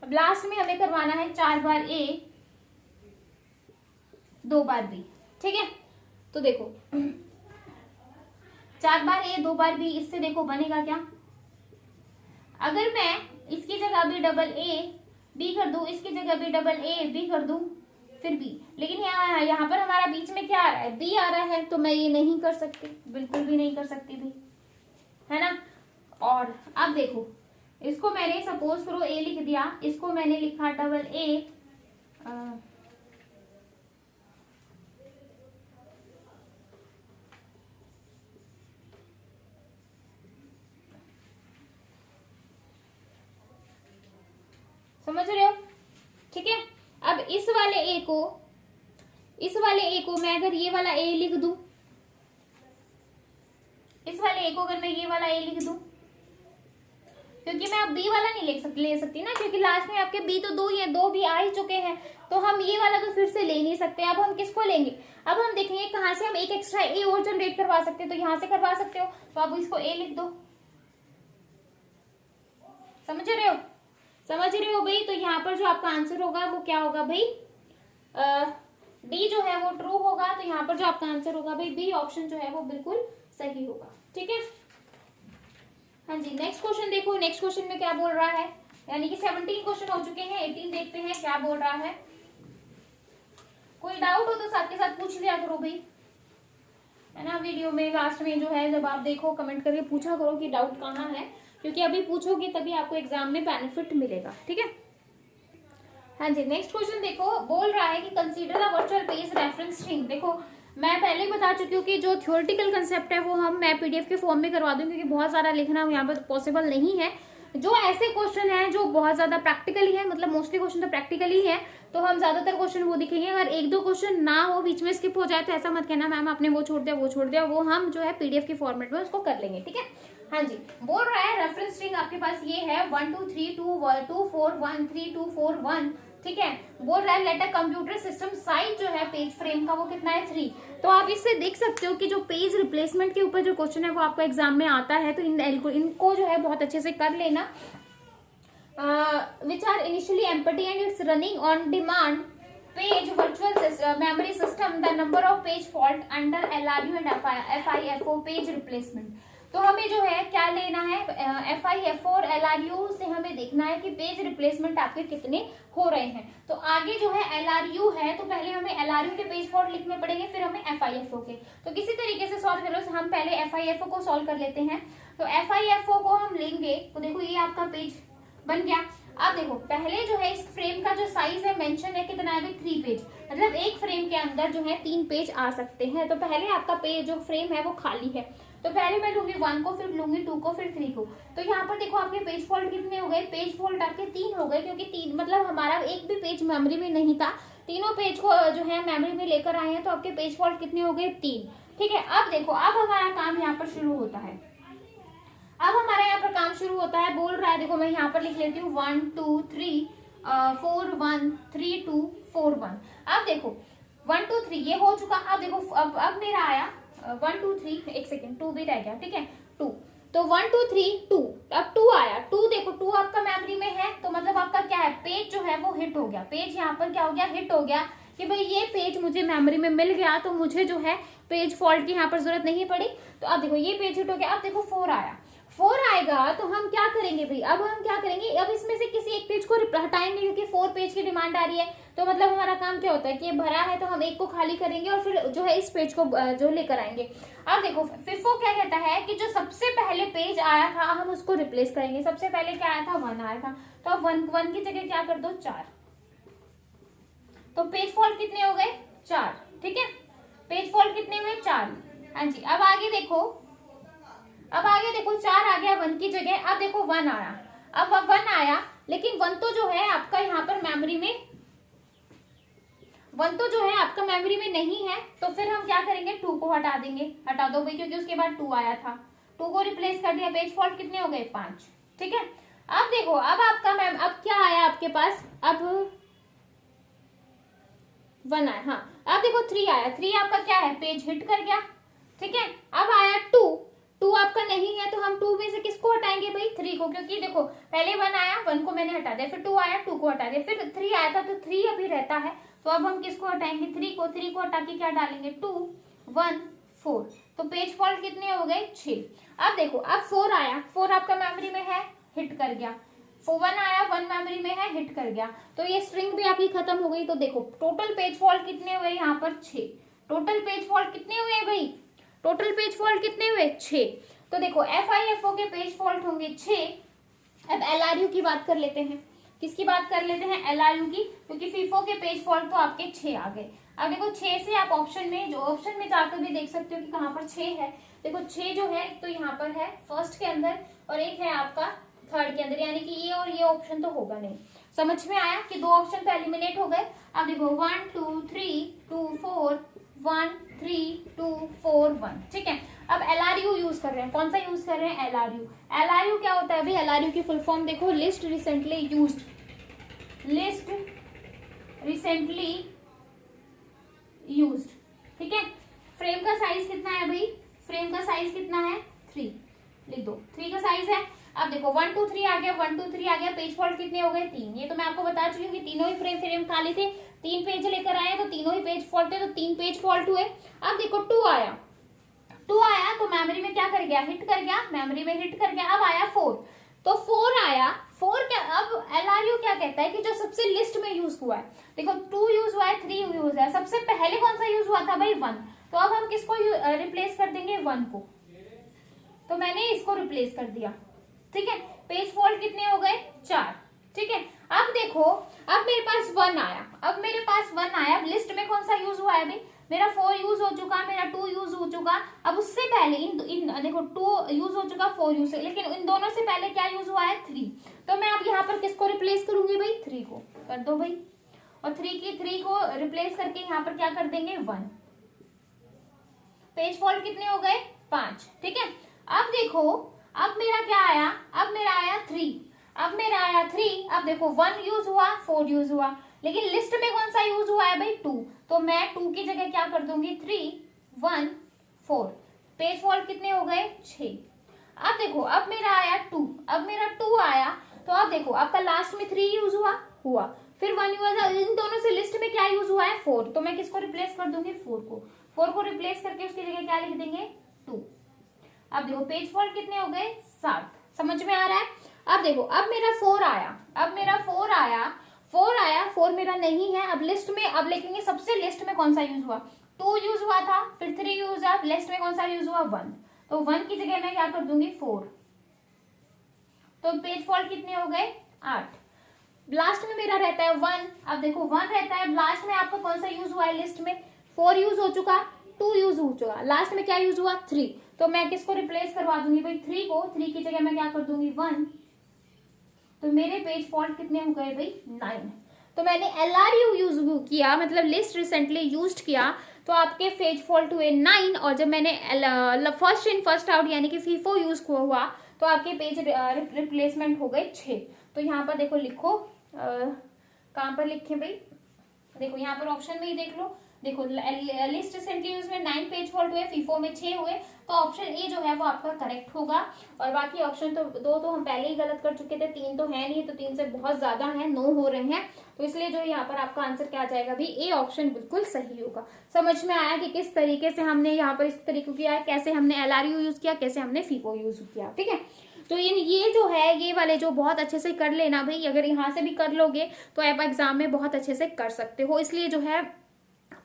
अब लास्ट में हमें करवाना है 4 बार ए 2 बार बी। ठीक है, तो देखो 4 बार ए 2 बार बी, इससे देखो बनेगा क्या, अगर मैं इसकी जगह भी डबल ए बी कर दूं, इसकी जगह भी डबल ए बी कर दूं, फिर बी, लेकिन यहाँ पर हमारा बीच में क्या आ रहा है, बी आ रहा है, तो मैं ये नहीं कर सकती, बिल्कुल भी नहीं कर सकती भी, है ना। और अब देखो इसको मैंने सपोज करो ए लिख दिया, इसको मैंने लिखा डबल ए, समझ रहे हो। ठीक है, अब इस वाले ए को मैं अगर ये वाला ए लिख दूं, इस वाले ए को अगर मैं ये वाला ए लिख दूं, क्योंकि मैं अब बी वाला नहीं ले सकती ना, क्योंकि लास्ट में आपके बी तो 2 ही है, 2 भी आ ही चुके हैं, तो हम ये वाला तो फिर से ले नहीं सकते। अब हम किसको लेंगे, अब हम देखेंगे कहां से हम एक एक्स्ट्रा ए और जनरेट करवा सकते हैं, तो यहां से करवा सकते हो, तो अब इसको ए लिख दो। समझ रहे हो भाई। तो यहाँ पर जो आपका आंसर होगा वो क्या होगा भाई, डी जो है वो ट्रू होगा, तो यहाँ पर जो आपका आंसर होगा भाई बी ऑप्शन जो है वो बिल्कुल सही होगा। ठीक है, हाँ जी। नेक्स्ट क्वेश्चन देखो, नेक्स्ट क्वेश्चन में क्या बोल रहा है, यानी कि 17 क्वेश्चन हो चुके हैं, 18 देखते हैं क्या बोल रहा है। कोई डाउट हो तो साथ के साथ पूछ लिया करो भाई, है ना। वीडियो में लास्ट में जो है जब आप देखो कमेंट करके पूछा करो कि डाउट कहाँ है, क्योंकि अभी पूछोगे तभी आपको एग्जाम में बेनिफिट मिलेगा। ठीक है, हाँ जी। नेक्स्ट क्वेश्चन देखो, बोल रहा है कि consider the virtual page reference string. देखो मैं पहले ही बता चुकी हूँ कि जो थ्योरेटिकल कंसेप्ट है वो मैं पीडीएफ के फॉर्म में करवा दूँ, क्योंकि बहुत सारा लिखना यहाँ पर पॉसिबल नहीं है। जो ऐसे क्वेश्चन है जो बहुत ज्यादा प्रैक्टिकली है, मतलब मोस्टली क्वेश्चन तो प्रैक्टिकली है, तो हम ज्यादातर क्वेश्चन वो दिखेंगे। अगर 1-2 क्वेश्चन ना हो, बीच में स्किप हो जाए, तो ऐसा मत कहना मैम आपने वो छोड़ दिया, वो हम जो है पीडीएफ के फॉर्मेट में उसको कर लेंगे। ठीक है, हाँ जी। बोल रहा है रेफरेंस स्ट्रिंग आपके पास ये है 1 2 3 2 4 1 3 2 4 1। ठीक है, बोल रहा है let a computer system size जो है पेज फ्रेम का वो कितना है 3। तो आप इससे देख सकते हो कि जो पेज रिप्लेसमेंट के ऊपर जो क्वेश्चन है वो आपको एग्जाम में आता है, तो इनको जो है बहुत अच्छे से कर लेना। which are initially empty and it's running on demand page virtual memory system, the number of page fault under LRU and FIFO page replacement। तो हमें जो है क्या लेना है, FIFO और LRU से हमें देखना है कि पेज रिप्लेसमेंट आपके कितने हो रहे हैं। तो आगे जो है LRU है, तो पहले हमें LRU के पेज फॉल्ट लिखने पड़ेंगे, फिर हमें FIFO के। तो किसी तरीके से सॉल्व करो, हम पहले FIFO को सॉल्व कर लेते हैं। तो FIFO को हम लेंगे, तो देखो ये आपका पेज बन गया। अब देखो पहले जो है इस फ्रेम का जो साइज है मेंशन है कितना है, 3 पेज, मतलब एक फ्रेम के अंदर जो है 3 पेज आ सकते हैं। तो पहले आपका पेज जो फ्रेम है वो खाली है, तो पहले मैं लूंगी 1 को, फिर लूंगी 2 को, फिर 3 को। तो यहाँ पर देखो आपके पेज फॉल्ट कितने हो गए, पेज फॉल्ट आपके 3 हो गए, क्योंकि 3 मतलब हमारा एक भी पेज मेमोरी में नहीं था, तीनों पेज को जो है मेमोरी में लेकर आए हैं, तो आपके पेज फॉल्ट कितने हो गए 3। ठीक है, अब देखो अब हमारा काम यहाँ पर शुरू होता है, अब हमारा यहाँ पर काम शुरू होता है। बोल रहा है, देखो मैं यहाँ पर लिख लेती हूँ 1 2 3 4 1 3 2 4 1। अब देखो 1 2 3 ये हो चुका। अब देखो अब मेरा आया 1 2 3, एक सेकेंड 2 भी रह गया। ठीक है, 2, तो 1 2 3 2, अब 2 आया। 2 देखो 2 आपका मेमोरी में है, तो मतलब आपका क्या है, पेज जो है वो हिट हो गया। पेज यहाँ पर क्या हो गया, हिट हो गया कि भाई ये पेज मुझे मेमोरी में मिल गया, तो मुझे जो है पेज फॉल्ट की यहाँ पर जरूरत नहीं पड़ी। तो अब देखो ये पेज हिट हो गया। अब देखो 4 आया, 4 आएगा तो हम क्या करेंगे भाई, अब हम क्या करेंगे, अब इसमें से किसी एक पेज को हटाएंगे क्योंकि 4 पेज की डिमांड आ रही है। तो मतलब हमारा काम क्या होता है कि ये भरा है तो हम एक को खाली करेंगे और फिर जो है इस पेज को जो लेकर आएंगे। अब देखो FIFO क्या कहता है कि जो सबसे पहले पेज आया था हम उसको रिप्लेस करेंगे। सबसे पहले क्या आया था, 1 आया था, तो अब 1 की जगह क्या कर दो, 4। तो पेज फॉल्ट कितने हो गए, 4। ठीक है, पेज फॉल्ट कितने हुए, 4। हाँ जी, अब आगे देखो, 4 आ गया 1 की जगह। अब देखो 1 आया, अब 1 आया, लेकिन 1 तो जो है आपका यहाँ पर मेमोरी में, 1 तो जो है आपका मेमोरी में नहीं है। तो फिर हम क्या करेंगे, 2 को हटा देंगे, हटा दो भाई, क्योंकि उसके बाद 2 आया था, 2 को रिप्लेस कर दिया। पेज फॉल्ट कितने हो गए, 5। ठीक है, अब देखो, अब आपका अब क्या आया आपके पास, अब 1 आया। हाँ, अब देखो 3 आया, 3 आपका क्या है, पेज हिट कर गया। ठीक है, अब आया 2 आपका नहीं है, तो हम 2 में से किसको हटाएंगे भाई, 3 को, क्योंकि देखो पहले 1 आया, 1 को मैंने हटा दिया, फिर 2 आया, 2 को हटा दिया, फिर 3 आया था, तो 3 अभी रहता है। तो अब हम किसको हटाएंगे, 3 को। 3 को हटा के क्या डालेंगे, 2 1 4। तो पेज फॉल्ट कितने हो गए, 6। अब देखो, अब 4 आया, 4 आपका मेमोरी में है, हिट कर गया। 1 आया, 1 मेमोरी में है, हिट कर गया, तो ये स्ट्रिंग भी आपकी खत्म हो गई। तो देखो टोटल पेज फॉल्ट कितने हुए यहाँ पर, 6। टोटल पेज फॉल्ट कितने हुए भाई, टोटल पेज फॉल्ट कितने हुए, 6। तो देखो FIFO के पेज फॉल्ट होंगे 6। अब LRU की बात कर लेते हैं, किसकी बात कर लेते हैं, LRU की, क्योंकि FIFO के पेज फॉल्ट तो आपके 6 आ गए। अब देखो 6 से आप ऑप्शन में जाकर भी देख सकते हो कि कहाँ पर 6 है। देखो 6 जो है तो यहाँ पर है फर्स्ट के अंदर, और एक है आपका थर्ड के अंदर, यानी कि ये और ये ऑप्शन तो होगा नहीं। समझ में आया कि 2 ऑप्शन तो एलिमिनेट हो गए। अब देखो 1 2 3 2 4 1 3 2 4 1। ठीक है, अब LRU यूज कर रहे हैं, कौन सा यूज कर रहे हैं, LRU क्या होता है अभी, LRU की फुल फॉर्म देखो, list recently used, list recently used. ठीक है, फ्रेम का साइज कितना है भाई, फ्रेम का साइज कितना है, 3, लिख दो, 3 का साइज है। अब देखो 1 2 3 आ गया, 1 2 3 आ गया, पेज फॉल्ट कितने हो गए, 3। ये तो मैं आपको बता चुकी हूँ कि तीनों ही फ्रेम खाली थे, 3 पेज लेकर आए तो तीनों ही पेज फॉल्ट थे, तो 3 पेज फॉल्ट हुए। अब देखो 2 आया, तो मेमोरी में क्या कर गया, हिट कर गया, मेमोरी में हिट कर गया। अब आया 4, तो 4 आया, 4 क्या, अब LRU क्या कहता है कि जो सबसे लिस्ट में यूज हुआ है, देखो 2 यूज हुआ है, 3 यूज है, सबसे पहले कौन सा यूज हुआ था भाई, 1। तो अब हम किसको रिप्लेस कर देंगे, 1 को, तो मैंने इसको रिप्लेस कर दिया। ठीक है, पेज फॉल्ट कितने हो गए, 4। ठीक है, अब देखो, अब मेरे पास 1 आया, अब लिस्ट में कौन सा यूज हुआ है भाई, मेरा 4 यूज हो चुका, मेरा 2 यूज हो चुका। अब उससे पहले इन देखो 2 यूज हो चुका, 4 यूज, लेकिन इन दोनों से पहले क्या यूज हुआ है, 3। तो मैं अब यहाँ पर किसको रिप्लेस करूंगी भाई, 3 को कर दो भाई, और 3 को रिप्लेस करके यहाँ पर क्या कर देंगे, 1। पेज फॉल्ट कितने हो गए, 5। ठीक है, अब देखो, अब मेरा क्या आया, अब मेरा आया 3, अब देखो 1 यूज हुआ, 4 यूज हुआ, लेकिन लिस्ट में कौन सा यूज हुआ है भाई, 2। तो मैं 2 की जगह क्या कर दूंगी, 3 1 4। पेज फॉल्ट कितने हो गए, 6। अब देखो, अब मेरा आया 2 आया, तो अब देखो आपका लास्ट में 3 यूज हुआ, फिर 1 यूज, इन दोनों से लिस्ट में क्या यूज हुआ है, 4। तो मैं किसको रिप्लेस कर दूंगी, 4 को रिप्लेस करके उसकी जगह क्या लिख देंगे, 2। अब देखो पेज फॉल्ट कितने हो गए, 7। समझ में आ रहा है। अब देखो, अब मेरा 4 आया, 4 मेरा नहीं है, अब लिस्ट में, अब लिखेंगे सबसे लिस्ट में कौन सा यूज हुआ, 2 यूज हुआ था, फिर 3 यूज हुआ, लिस्ट में कौन सा यूज हुआ, 1। तो 1 की जगह मैं क्या कर दूंगी, 4। तो पेज फॉल्ट कितने हो गए, 8। लास्ट में मेरा रहता है 1। अब देखो 1 रहता है, लास्ट में आपको कौन सा यूज हुआ है, लिस्ट में 4 यूज हो चुका, 2 यूज हो चुका, लास्ट में क्या यूज हुआ, 3। तो मैं किसको रिप्लेस करवा दूंगी भाई, 3 को, 3 की जगह मैं क्या कर दूंगी, 1। तो मेरे पेज फॉल्ट कितने हो गए भाई, 9। तो मैंने LRU यूज किया, मतलब लिस्ट रिसेंटली यूज्ड किया, तो आपके पेज फॉल्ट हुए 9। और जब मैंने फर्स्ट इन फर्स्ट आउट यानी कि FIFO यूज हुआ, तो आपके पेज रिप्लेसमेंट हो गए 6। तो यहाँ पर देखो, लिखो कहाँ पर लिखे भाई, देखो यहाँ पर ऑप्शन में ही देख लो, देखो लिस्ट रिसेंटली यूज में 9 पेज फॉल्ट हुए, FIFO में 6 हुए, तो ऑप्शन ए जो है वो आपका करेक्ट होगा। और बाकी ऑप्शन तो 2 तो हम पहले ही गलत कर चुके थे, 3 तो है नहीं, तो 3 से बहुत ज्यादा है, 9 हो रहे हैं, तो इसलिए जो यहाँ पर आपका आंसर क्या आ जाएगा भी, ए ऑप्शन बिल्कुल सही होगा। समझ में आया कि किस तरीके से हमने यहाँ पर इस तरीके किया है, कैसे हमने LRU यूज किया, कैसे हमने FIFO यूज किया। ठीक है, तो ये जो है ये वाले जो बहुत अच्छे से कर लेना भाई, अगर यहाँ से भी कर लोगे तो आप एग्जाम में बहुत अच्छे से कर सकते हो। इसलिए जो है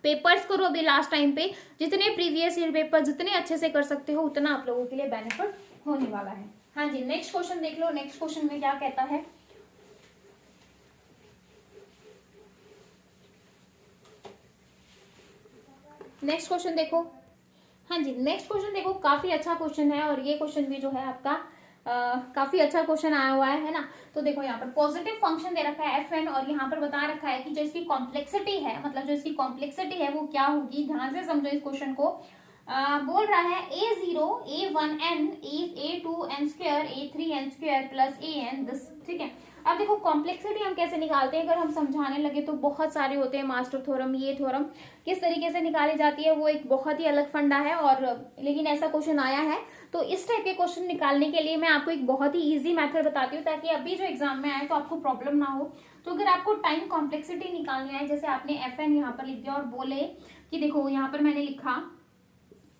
पेपर्स करो अभी लास्ट टाइम पे, जितने प्रीवियस ईयर पेपर जितने अच्छे से कर सकते हो उतना आप लोगों के लिए बेनिफिट होने वाला है। हाँ जी, नेक्स्ट क्वेश्चन देख लो, नेक्स्ट क्वेश्चन में क्या कहता है। नेक्स्ट क्वेश्चन देखो। हाँ जी, नेक्स्ट क्वेश्चन देखो, काफी अच्छा क्वेश्चन है और ये क्वेश्चन भी जो है आपका काफी अच्छा क्वेश्चन आया हुआ है ना। तो देखो यहाँ पर पॉजिटिव फंक्शन दे रखा है fn और यहाँ पर बता रखा है कि जो इसकी कॉम्प्लेक्सिटी है, मतलब जो इसकी कॉम्प्लेक्सिटी है वो क्या होगी। ध्यान से समझो इस क्वेश्चन को। बोल रहा है a0 a1 n a2 n square a3 n square plus an this, ठीक है। अब देखो कॉम्प्लेक्सिटी हम कैसे निकालते हैं, अगर हम समझाने लगे तो बहुत सारे होते हैं, मास्टर थ्योरम, ये थ्योरम किस तरीके से निकाली जाती है वो एक बहुत ही अलग फंडा है। और लेकिन ऐसा क्वेश्चन आया है तो इस टाइप के क्वेश्चन निकालने के लिए मैं आपको एक बहुत ही इजी मेथड बताती हूँ, ताकि अभी जो एग्जाम में आए तो आपको प्रॉब्लम ना हो। तो अगर आपको टाइम कॉम्प्लेक्सिटी निकालनी है, जैसे आपने fn यहाँ पर लिख दिया और बोले कि देखो यहाँ पर मैंने लिखा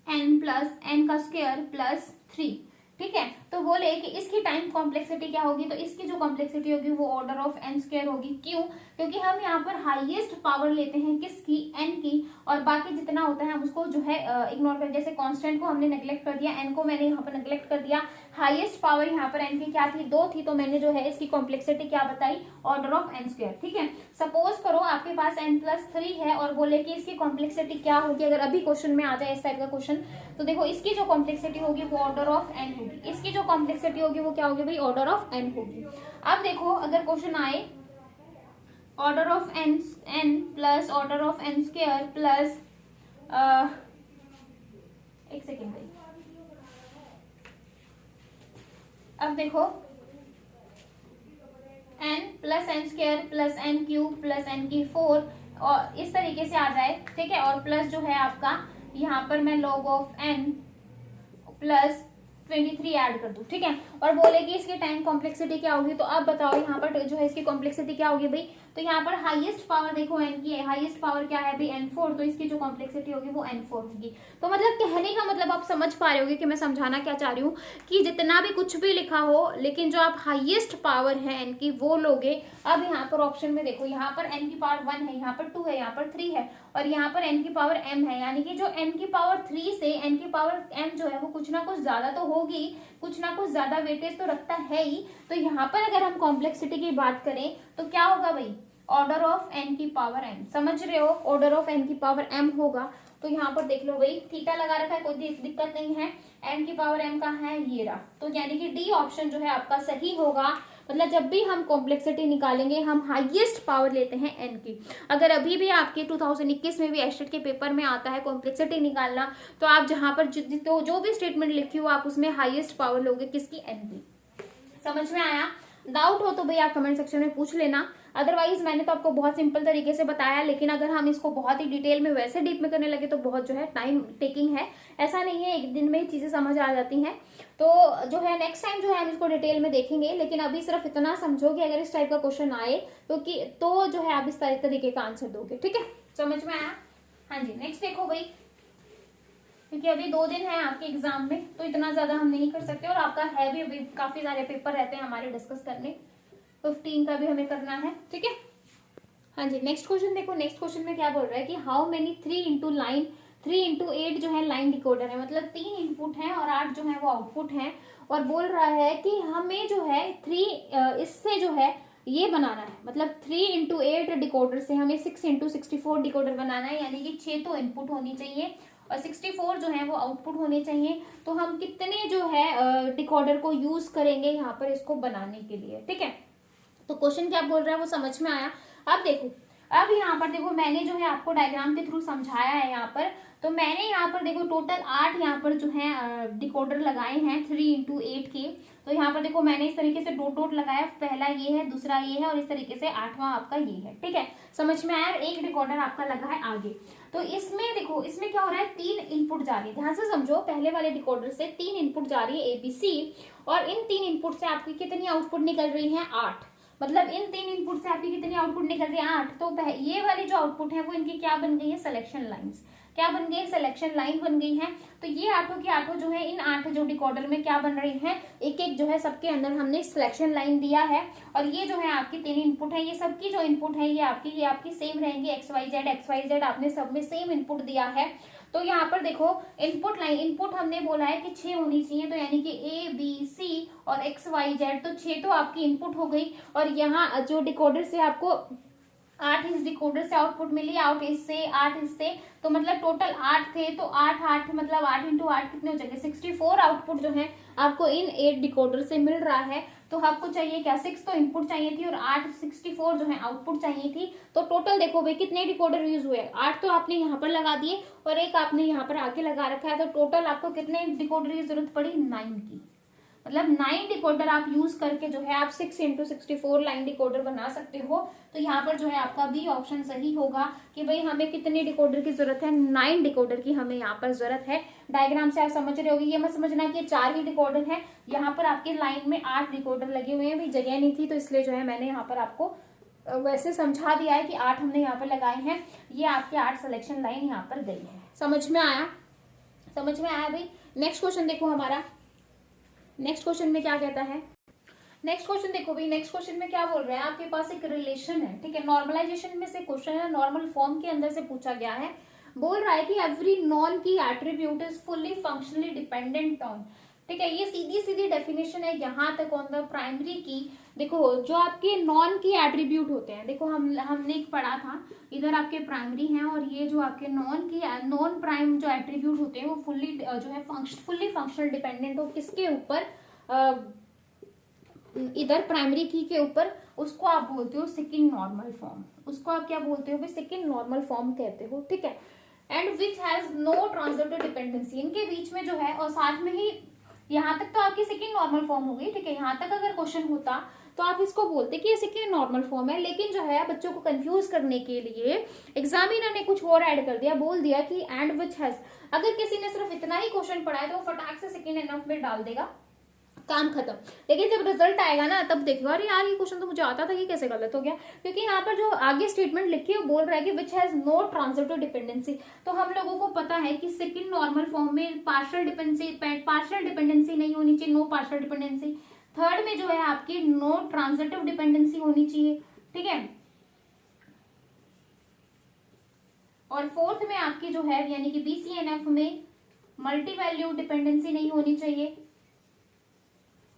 n प्लस n का स्क्वायर प्लस 3, ठीक है। तो बोले कि इसकी टाइम कॉम्प्लेक्सिटी क्या होगी, तो इसकी जो कॉम्प्लेक्सिटी होगी वो ऑर्डर ऑफ n स्क्वायर होगी। क्यों? क्योंकि हम यहाँ पर हाईएस्ट पावर लेते हैं किसकी, n की, और बाकी जितना होता है हम उसको जो है इग्नोर कर, जैसे कांस्टेंट को हमने नेग्लेक्ट कर दिया, n को मैंने यहाँ पर नेग्लेक्ट कर दिया। हाईएस्ट पावर यहाँ पर n की क्या थी, 2 थी, तो मैंने जो है इसकी कॉम्प्लेक्सिटी क्या बताई, ऑर्डर ऑफ n स्क्वायर, ठीक है। सपोज करो आपके पास n प्लस 3 है और बोले कि इसकी कॉम्प्लेक्सिटी क्या होगी, अगर अभी क्वेश्चन में आ जाए इस टाइप का क्वेश्चन, तो देखो इसकी जो कॉम्प्लेक्सिटी होगी वो ऑर्डर ऑफ n होगी, इसकी जो कॉम्प्लेक्सिटी होगी वो क्या होगी भाई, ऑर्डर ऑफ n होगी। अब देखो अगर क्वेश्चन आए order of n plus order of n square plus एक सेकेंड भाई, अब देखो n plus n square plus n cube plus n की 4 और इस तरीके से आ जाए, ठीक है। और प्लस जो है आपका यहाँ पर मैं log of n plus 23 add कर दूं, ठीक है। और बोले कि इसकी टाइम कॉम्प्लेक्सिटी क्या होगी, तो अब बताओ यहाँ पर जो है इसकी कॉम्प्लेक्सिटी क्या होगी भाई। तो यहाँ पर हाईएस्ट पावर देखो n की है, हाईएस्ट पावर क्या है भाई n4, तो इसकी जो कॉम्प्लेक्सिटी होगी वो n4 होगी। तो मतलब कहने का मतलब आप समझ पा रहे होगे कि मैं समझाना क्या चाह रही हूँ, कि जितना भी कुछ भी लिखा हो लेकिन जो आप हाईएस्ट पावर है n की वो लोगे। अब यहाँ पर ऑप्शन में देखो, यहाँ पर n की पावर 1 है, यहाँ पर 2 है, यहाँ पर 3 है और यहाँ पर n की पावर m है, यानी कि जो n की पावर 3 से n की पावर m जो है वो कुछ ना कुछ ज्यादा तो होगी, कुछ ना कुछ ज्यादा वेटेज तो रखता है ही। तो यहाँ पर अगर हम कॉम्प्लेक्सिटी की बात करें तो क्या होगा भाई, ऑर्डर ऑफ n की पावर m, समझ रहे हो, ऑर्डर ऑफ n की पावर m होगा। तो यहाँ पर देख लो भाई, थीटा लगा रखा है, कोई दिक्कत नहीं है, n की पावर m का है ये रहा। तो यानी कि डी ऑप्शन जो है आपका सही होगा। मतलब जब भी हम कॉम्प्लेक्सिटी निकालेंगे हम हाईएस्ट पावर लेते हैं n की। अगर अभी भी आपके 2021 में भी एस्टेट के पेपर में आता है कॉम्प्लेक्सिटी निकालना, तो आप जहां पर जो भी स्टेटमेंट लिखी हो आप उसमें हाईएस्ट पावर लोगे किसकी, n की। समझ में आया? डाउट हो तो भाई आप कमेंट सेक्शन में पूछ लेना, अदरवाइज मैंने तो आपको बहुत सिंपल तरीके से बताया, लेकिन अगर हम इसको बहुत ही डिटेल में वैसे डीप में करने लगे तो बहुत जो है टाइम टेकिंग है। ऐसा नहीं है एक दिन में चीजें समझ आ जाती हैं। तो जो है नेक्स्ट टाइम जो है हम इसको डिटेल में देखेंगे, लेकिन अभी सिर्फ इतना समझो कि अगर इस टाइप का क्वेश्चन आए तो जो है आप इस तरीके का आंसर दोगे, ठीक है। समझ में आया? हाँ जी, नेक्स्ट देखो भाई, क्योंकि अभी 2 दिन है आपके एग्जाम में तो इतना ज्यादा हम नहीं कर सकते, और आपका है भी अभी काफी सारे पेपर रहते हैं हमारे डिस्कस करने, 15 का भी हमें करना है, ठीक है। हाँ जी, नेक्स्ट क्वेश्चन देखो, नेक्स्ट क्वेश्चन में क्या बोल रहा है कि how many 3 into line 3 into 8 जो है लाइन डिकोडर है, मतलब 3 इनपुट है और 8 जो है वो आउटपुट है। और बोल रहा है कि हमें जो है 3 इससे जो है ये बनाना है, मतलब 3 इंटू 8 डिकोडर से हमें 6 इंटू 64 डिकोडर बनाना है, यानी कि 6 तो इनपुट होनी चाहिए और 64 जो है वो आउटपुट होने चाहिए। तो हम कितने जो है डिकोडर को यूज करेंगे यहाँ पर इसको बनाने के लिए, ठीक है। तो क्वेश्चन क्या बोल रहा है वो समझ में आया। अब देखो, अब यहाँ पर देखो मैंने जो है आपको डायग्राम के थ्रू समझाया है यहाँ पर। तो मैंने यहाँ पर देखो टोटल 8 यहाँ पर जो है डिकोडर लगाए हैं 3 इंटू 8 के। तो यहाँ पर देखो मैंने इस तरीके से डॉट डॉट लगाया, पहला ये है, दूसरा ये है और इस तरीके से 8वां आपका ये है, ठीक है। समझ में आया? एक डिकोडर आपका लगा है आगे। तो इसमें देखो, इसमें क्या हो रहा है, 3 इनपुट जा रही है, ध्यान से समझो। पहले वाले डिकोडर से 3 इनपुट जा रही है ABC, और इन 3 इनपुट से आपकी कितनी आउटपुट निकल रही है, 8। मतलब इन 3 इनपुट से आपकी कितनी आउटपुट निकल रही है, 8। तो ये वाली जो आउटपुट है वो इनकी क्या बन गई है, सिलेक्शन लाइंस। क्या बन गई, सिलेक्शन लाइन बन गई है। तो ये आठों की आठों जो है, इन 8 जो डिकोडर में क्या बन रही हैं, एक एक जो है सबके अंदर हमने सिलेक्शन लाइन दिया है। और ये जो है आपकी 3 इनपुट है, ये सबकी जो इनपुट है ये आपकी सेम रहेंगी, XYZ आपने सब में सेम इनपुट दिया है। तो यहाँ पर देखो इनपुट लाइन, इनपुट हमने बोला है कि 6 होनी चाहिए, तो यानी कि A B C और XYZ, तो 6 तो आपकी इनपुट हो गई। और यहाँ जो डिकोडर से आपको 8 इस डिकोडर से आउटपुट मिली, आउट इससे 8 इससे, तो मतलब टोटल 8 थे, तो 8 मतलब 8 इंटू 8 कितने हो जाएंगे, 64 आउटपुट जो है आपको इन 8 डिकोडर से मिल रहा है। तो आपको चाहिए क्या, 6 तो इनपुट चाहिए थी और 8 64 जो है आउटपुट चाहिए थी। तो टोटल देखो भाई कितने डिकोडर यूज हुए, 8 तो आपने यहाँ पर लगा दिए और एक आपने यहाँ पर आके लगा रखा है। तो टोटल आपको कितने डिकोडर की जरूरत पड़ी, 9 की, मतलब 9 डिकोडर आप यूज करके जो है आप 6 इंटू 64 लाइन डिकोडर बना सकते हो। तो यहाँ पर जो है आपका बी ऑप्शन सही होगा कि भाई हमें कितने डिकोडर की जरूरत है, 9 डिकोडर की हमें यहाँ पर जरूरत है। डायग्राम से आप समझ रहे होगे, ये मत समझना कि 4 ही डिकोडर है, यहाँ पर आपके लाइन में 8 डिकोडर लगे हुए हैं। भाई जगह नहीं थी तो इसलिए जो है मैंने यहाँ पर आपको वैसे समझा दिया है कि 8 हमने यहाँ पर लगाए हैं। ये आपके 8 सिलेक्शन लाइन यहाँ पर गई है। समझ में आया, समझ में आया भाई। नेक्स्ट क्वेश्चन देखो हमारा, नेक्स्ट क्वेश्चन में क्या कहता है, नेक्स्ट क्वेश्चन देखो भाई। नेक्स्ट क्वेश्चन में क्या बोल रहे हैं, आपके पास एक रिलेशन है, ठीक है, नॉर्मलाइजेशन में से क्वेश्चन है, नॉर्मल फॉर्म के अंदर से पूछा गया है। बोल रहा है कि एवरी नॉन की attribute is fully functionally dependent on, ठीक है, ये सीधी सीधी डेफिनेशन है यहाँ तक ऑन द प्राइमरी की। देखो जो आपके नॉन की एट्रीब्यूट होते हैं, देखो हमने एक पढ़ा था, इधर आपके प्राइमरी हैं और ये जो आपके नॉन प्राइम जो एट्रीब्यूट होते हैं वो फुल्ली जो है फुल्ली फंक्शनल डिपेंडेंट हो किसके ऊपर, इधर प्राइमरी की के ऊपर, उसको आप बोलते हो सेकंड नॉर्मल फॉर्म, उसको आप क्या बोलते हो भाई, सेकंड नॉर्मल फॉर्म कहते हो, ठीक है। And which has no transitive dependency, इनके बीच में जो है, और साथ में ही यहाँ तक तो आपकी सेकंड नॉर्मल फॉर्म हो गई, ठीक है। यहाँ तक अगर क्वेश्चन होता तो आप इसको बोलते कि ये सेकंड नॉर्मल फॉर्म है, लेकिन जो है बच्चों को कंफ्यूज करने के लिए एग्जामिनर ने कुछ और ऐड कर दिया, बोल दिया कि एंड विच हैज। अगर किसी ने सिर्फ इतना ही क्वेश्चन पढ़ा है तो वो फटाक से सेकंड एनफ में डाल देगा, काम खत्म। लेकिन जब रिजल्ट आएगा ना तब देखो अरे यार ये क्वेश्चन तो मुझे आता था, ये कैसे गलत हो गया, क्योंकि यहाँ पर जो आगे स्टेटमेंट लिखी है वो बोल रहा है कि which has no transitive dependency. तो हम लोगों को पता है कि सेकंड नॉर्मल फॉर्म में पार्शियल डिपेंडेंसी नहीं होनी चाहिए, नो पार्शियल डिपेंडेंसी। थर्ड में जो है आपकी नो ट्रांजिटिव डिपेंडेंसी होनी चाहिए, ठीक है। और फोर्थ में आपकी जो है यानी कि BCNF में मल्टी वैल्यू डिपेंडेंसी नहीं होनी चाहिए।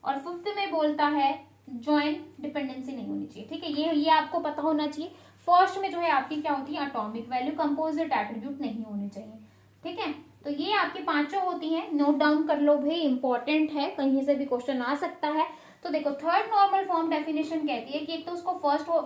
और फिफ्थ में बोलता है जॉइंट डिपेंडेंसी नहीं होनी चाहिए, ठीक है। ये आपको पता होना चाहिए। फर्स्ट में जो है आपकी क्या होती है, एटॉमिक वैल्यू, कंपोजिट एट्रीब्यूट नहीं होने चाहिए, ठीक है। तो ये आपकी पांचों होती हैं, नोट डाउन कर लो भाई, इंपॉर्टेंट है, कहीं से भी क्वेश्चन आ सकता है। तो देखो थर्ड नॉर्मल फॉर्म डेफिनेशन कहती है कि एक तो उसको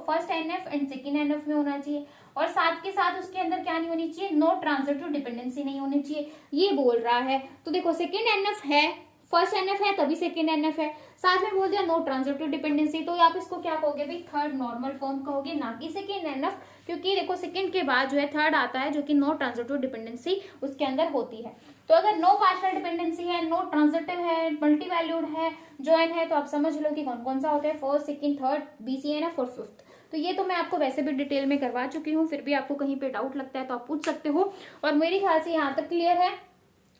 first NF and second NF में होना चाहिए, और साथ के साथ उसके अंदर क्या नहीं होनी चाहिए, नो ट्रांजिटिव डिपेंडेंसी नहीं होनी चाहिए, ये बोल रहा है। तो देखो सेकंड NF है, फर्स्ट NF है तभी सेकंड NF है, साथ में बोल दिया नो ट्रांजिटिव डिपेंडेंसी, तो आप इसको क्या कहोगे भाई, थर्ड नॉर्मल फॉर्म कहोगे, ना कि सेकंड NF, क्योंकि देखो सेकंड के बाद जो है थर्ड आता है जो कि नो ट्रांजिटिव डिपेंडेंसी उसके अंदर होती है। तो अगर नो पार्शियल डिपेंडेंसी है, नो ट्रांजिटिव है, मल्टी वैल्यूड है, जॉइन है, तो आप समझ लो कि कौन कौन सा होता है, फर्स्ट सेकंड थर्ड BCNF और फिफ्थ। तो ये तो मैं आपको वैसे भी डिटेल में करवा चुकी हूँ, फिर भी आपको कहीं पे डाउट लगता है तो आप पूछ सकते हो। और मेरे ख्याल से यहाँ तक क्लियर है।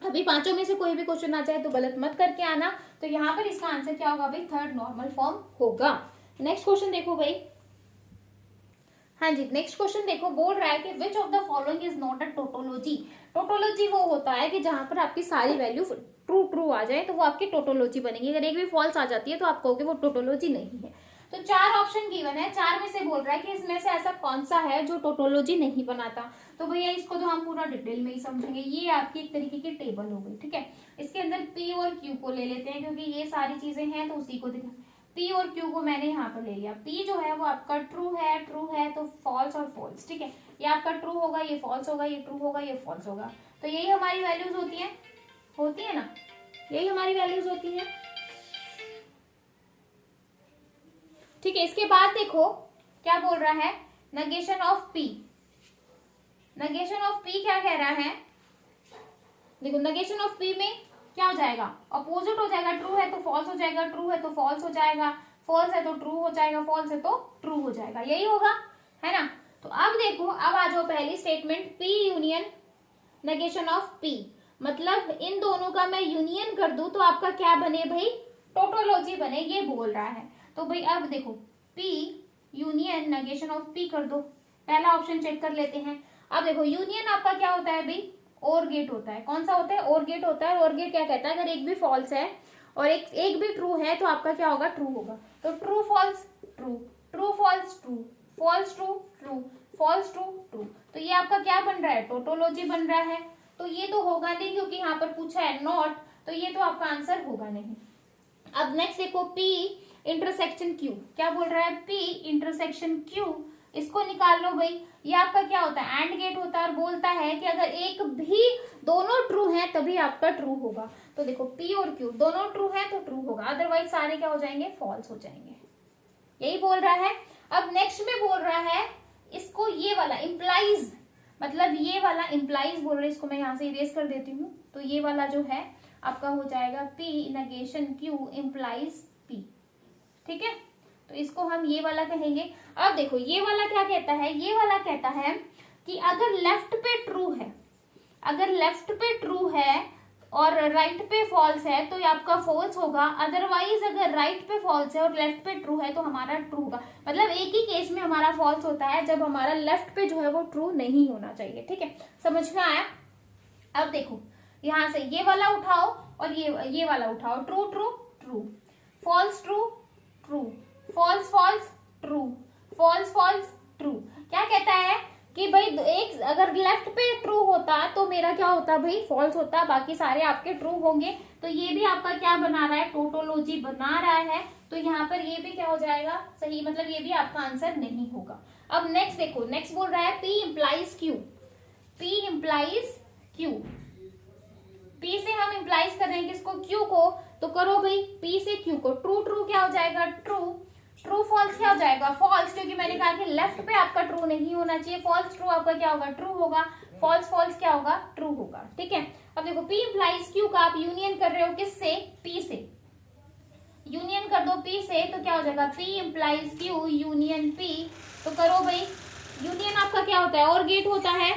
अभी पांचों में से कोई भी क्वेश्चन आ जाए तो गलत मत करके आना। तो यहाँ पर इसका आंसर क्या होगा भाई, थर्ड नॉर्मल फॉर्म होगा। नेक्स्ट क्वेश्चन देखो भाई, हाँ जी नेक्स्ट क्वेश्चन देखो, बोल रहा है कि which of the following is not a tautology. Tautology वो होता है कि जहां पर आपकी सारी वैल्यू ट्रू आ जाए तो वो आपकी टोटोलॉजी बनेगी, अगर एक भी फॉल्स आ जाती है तो आप कहोगे वो टोटोलॉजी नहीं है। तो 4 ऑप्शन गिवन है, 4 में से बोल रहा है कि इसमें से ऐसा कौन सा है जो टोटोलॉजी नहीं बनाता। तो भैया इसको तो हम पूरा डिटेल में ही समझेंगे। ये आपकी एक तरीके की टेबल हो गई, ठीक है। इसके अंदर P और Q को ले लेते हैं क्योंकि ये सारी चीजें हैं तो उसी को दिखा। P और Q को मैंने यहाँ पर ले लिया। P जो है वो आपका ट्रू है तो फॉल्स और फॉल्स, ठीक है। ये आपका ट्रू होगा, ये फॉल्स होगा, ये ट्रू होगा, ये फॉल्स होगा। तो यही हमारी वैल्यूज होती है ना, यही हमारी वैल्यूज होती है, ठीक है। इसके बाद देखो क्या बोल रहा है, negation of P। Negation of P क्या कह रहा है, देखो नेगेशन ऑफ P में क्या हो जाएगा, अपोजिट हो जाएगा, ट्रू है तो फॉल्स हो जाएगा, ट्रू है तो फॉल्स हो जाएगा, फॉल्स है तो ट्रू हो जाएगा, फॉल्स है तो ट्रू हो जाएगा, यही होगा, है ना। तो अब देखो, अब आ जाओ पहली statement, P union negation of P, मतलब इन दोनों का मैं यूनियन कर दूं तो आपका क्या बने भाई, टोटोलॉजी बने, ये बोल रहा है। तो भाई अब देखो P union negation of P कर दो, पहला ऑप्शन चेक कर लेते हैं। अब देखो यूनियन आपका क्या होता है भाई, और गेट होता है। कौन सा होता है, और गेट होता है। और गेट क्या कहता है, अगर एक भी फॉल्स है और एक भी ट्रू है तो आपका क्या होगा, ट्रू होगा। तो true false true, true false true, false true true, false true true. तो ये आपका क्या बन रहा है, टोटोलॉजी बन रहा है। तो ये तो होगा नहीं क्योंकि यहाँ पर पूछा है नॉट, तो ये तो आपका आंसर होगा नहीं। अब नेक्स्ट देखो P इंटरसेक्शन Q, क्या बोल रहा है, P इंटरसेक्शन Q, इसको निकाल लो भाई। ये आपका क्या होता है, एंड गेट होता है और बोलता है कि अगर एक भी दोनों ट्रू हैं तभी आपका ट्रू होगा। तो देखो P और Q दोनों ट्रू हैं तो ट्रू होगा, अदरवाइज सारे क्या हो जाएंगे, फॉल्स हो जाएंगे। यही बोल रहा है। अब नेक्स्ट में बोल रहा है इसको ये वाला इंप्लाइज, मतलब ये वाला इंप्लाइज बोल रहे हैं, इसको मैं यहाँ से इरेज कर देती हूँ। तो ये वाला जो है आपका हो जाएगा P negation Q implies P, ठीक है। तो इसको हम ये वाला कहेंगे। अब देखो ये वाला क्या कहता है, ये वाला कहता है कि अगर लेफ्ट पे ट्रू है, अगर लेफ्ट पे ट्रू है और राइट पे फॉल्स है तो ये आपका फॉल्स होगा, अदरवाइज अगर राइट पे फॉल्स है और लेफ्ट पे ट्रू है तो हमारा ट्रू होगा। मतलब एक ही केस में हमारा फॉल्स होता है जब हमारा लेफ्ट पे जो है वो ट्रू नहीं होना चाहिए, ठीक है। समझ में आया। अब देखो यहां से ये वाला उठाओ और ये वाला उठाओ, true true true, false true true, false false true, false false true. क्या कहता है कि भाई एक अगर लेफ्ट पे ट्रू होता तो मेरा क्या होता भाई, फॉल्स होता, बाकी सारे आपके ट्रू होंगे। तो ये भी आपका क्या बना रहा है, टोटोलॉजी बना रहा है। तो यहाँ पर ये भी क्या हो जाएगा, सही, मतलब ये भी आपका आंसर नहीं होगा। अब नेक्स्ट देखो, नेक्स्ट बोल रहा है P implies Q, P implies Q, P से हम इंप्लाइज कर रहे हैं किसको, Q को। तो करो भाई P से Q को, ट्रू ट्रू क्या हो जाएगा, ट्रू, ट्रू फॉल्स क्या हो जाएगा, फॉल्स, क्योंकि मैंने कहा कि लेफ्ट पे आपका ट्रू नहीं होना चाहिए। फॉल्स ट्रू आपका क्या होगा, ट्रू होगा, फॉल्स फॉल्स क्या होगा, ट्रू होगा, ठीक है। अब देखो P इंप्लाइज Q का आप यूनियन कर रहे हो किससे, P से, यूनियन कर दो P से, तो क्या हो जाएगा P implies Q union P। तो करो भाई, यूनियन आपका क्या होता है, और गेट होता है,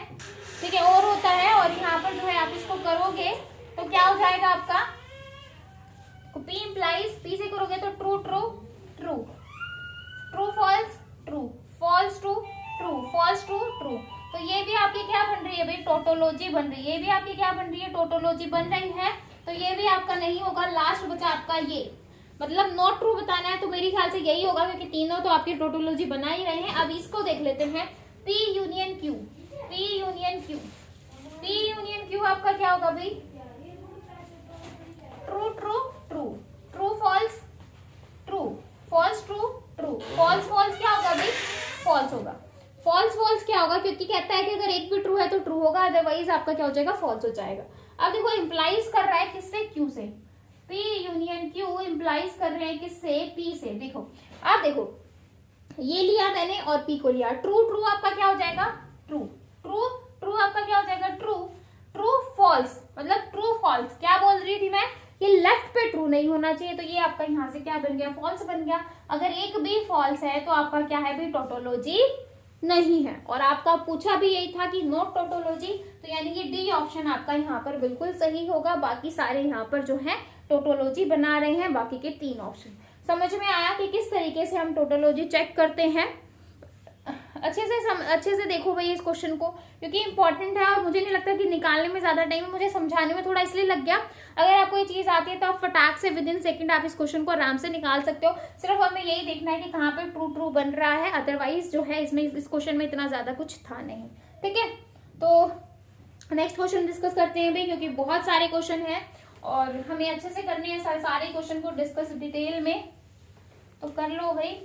ठीक है, और होता है, और यहाँ पर जो है आप इसको करोगे तो क्या हो जाएगा आपका, P इंप्लाइज P से करोगे तो true true true, true false true, false true true, false true true. तो ये भी आपकी क्या बन रही है भाई, टोटोलॉजी बन रही है। ये भी आपकी क्या बन रही है, टोटोलॉजी बन रही है। तो ये भी आपका नहीं होगा। लास्ट बचा आपका ये, मतलब नॉट ट्रू बताना है तो मेरे ख्याल से यही होगा क्योंकि तीनों तो आपकी टोटोलॉजी बना ही रहे हैं। अब इसको देख लेते हैं, P union Q, P union Q, P union Q आपका क्या होगा भाई, true true true, true false true, false true true, false false क्या होगा भाई, फॉल्स होगा, फॉल्स फॉल्स क्या होगा, क्योंकि कहता है कि अगर एक भी ट्रू है तो ट्रू होगा, अदरवाइज आपका क्या हो जाएगा, फॉल्स हो जाएगा। अब देखो इंप्लाइज कर रहा है किससे, Q से, P यूनियन Q इंप्लाइज कर रहे हैं किससे, P से। देखो अब देखो ये लिया मैंने और P को लिया, ट्रू ट्रू आपका क्या हो जाएगा, ट्रू ट्रू ट्रू आपका क्या हो जाएगा, ट्रू ट्रू फॉल्स, मतलब ट्रू फॉल्स। क्या बोल रही थी मैं, ये लेफ्ट पे ट्रू नहीं होना चाहिए, तो ये आपका यहाँ से क्या बन गया, फॉल्स बन गया। अगर एक भी फॉल्स है तो आपका क्या है भाई, टोटोलॉजी नहीं है। और आपका पूछा भी यही था कि नॉट टोटोलॉजी, तो यानी कि डी ऑप्शन आपका यहाँ पर बिल्कुल सही होगा। बाकी सारे यहाँ पर जो है टोटोलॉजी बना रहे हैं, बाकी के 3 ऑप्शन। समझ में आया कि किस तरीके से हम टोटोलॉजी चेक करते हैं। अच्छे से देखो भाई इस क्वेश्चन को, क्योंकि इंपॉर्टेंट है और मुझे नहीं लगता कि निकालने में ज्यादा टाइम है, मुझे समझाने में थोड़ा इसलिए लग गया। अगर आपको ये चीज आती है तो आप फटाक से विद इन सेकंड आप इस क्वेश्चन को आराम से निकाल सकते हो। सिर्फ हमें यही देखना है कि कहाँ पे ट्रू ट्रू बन रहा है, अदरवाइज जो है इसमें इस क्वेश्चन में इतना ज्यादा कुछ था नहीं, ठीक है। तो नेक्स्ट क्वेश्चन डिस्कस करते हैं भाई, क्योंकि बहुत सारे क्वेश्चन है और हमें अच्छे से करने हैं सारे क्वेश्चन को डिस्कस डिटेल में। तो कर लो भाई।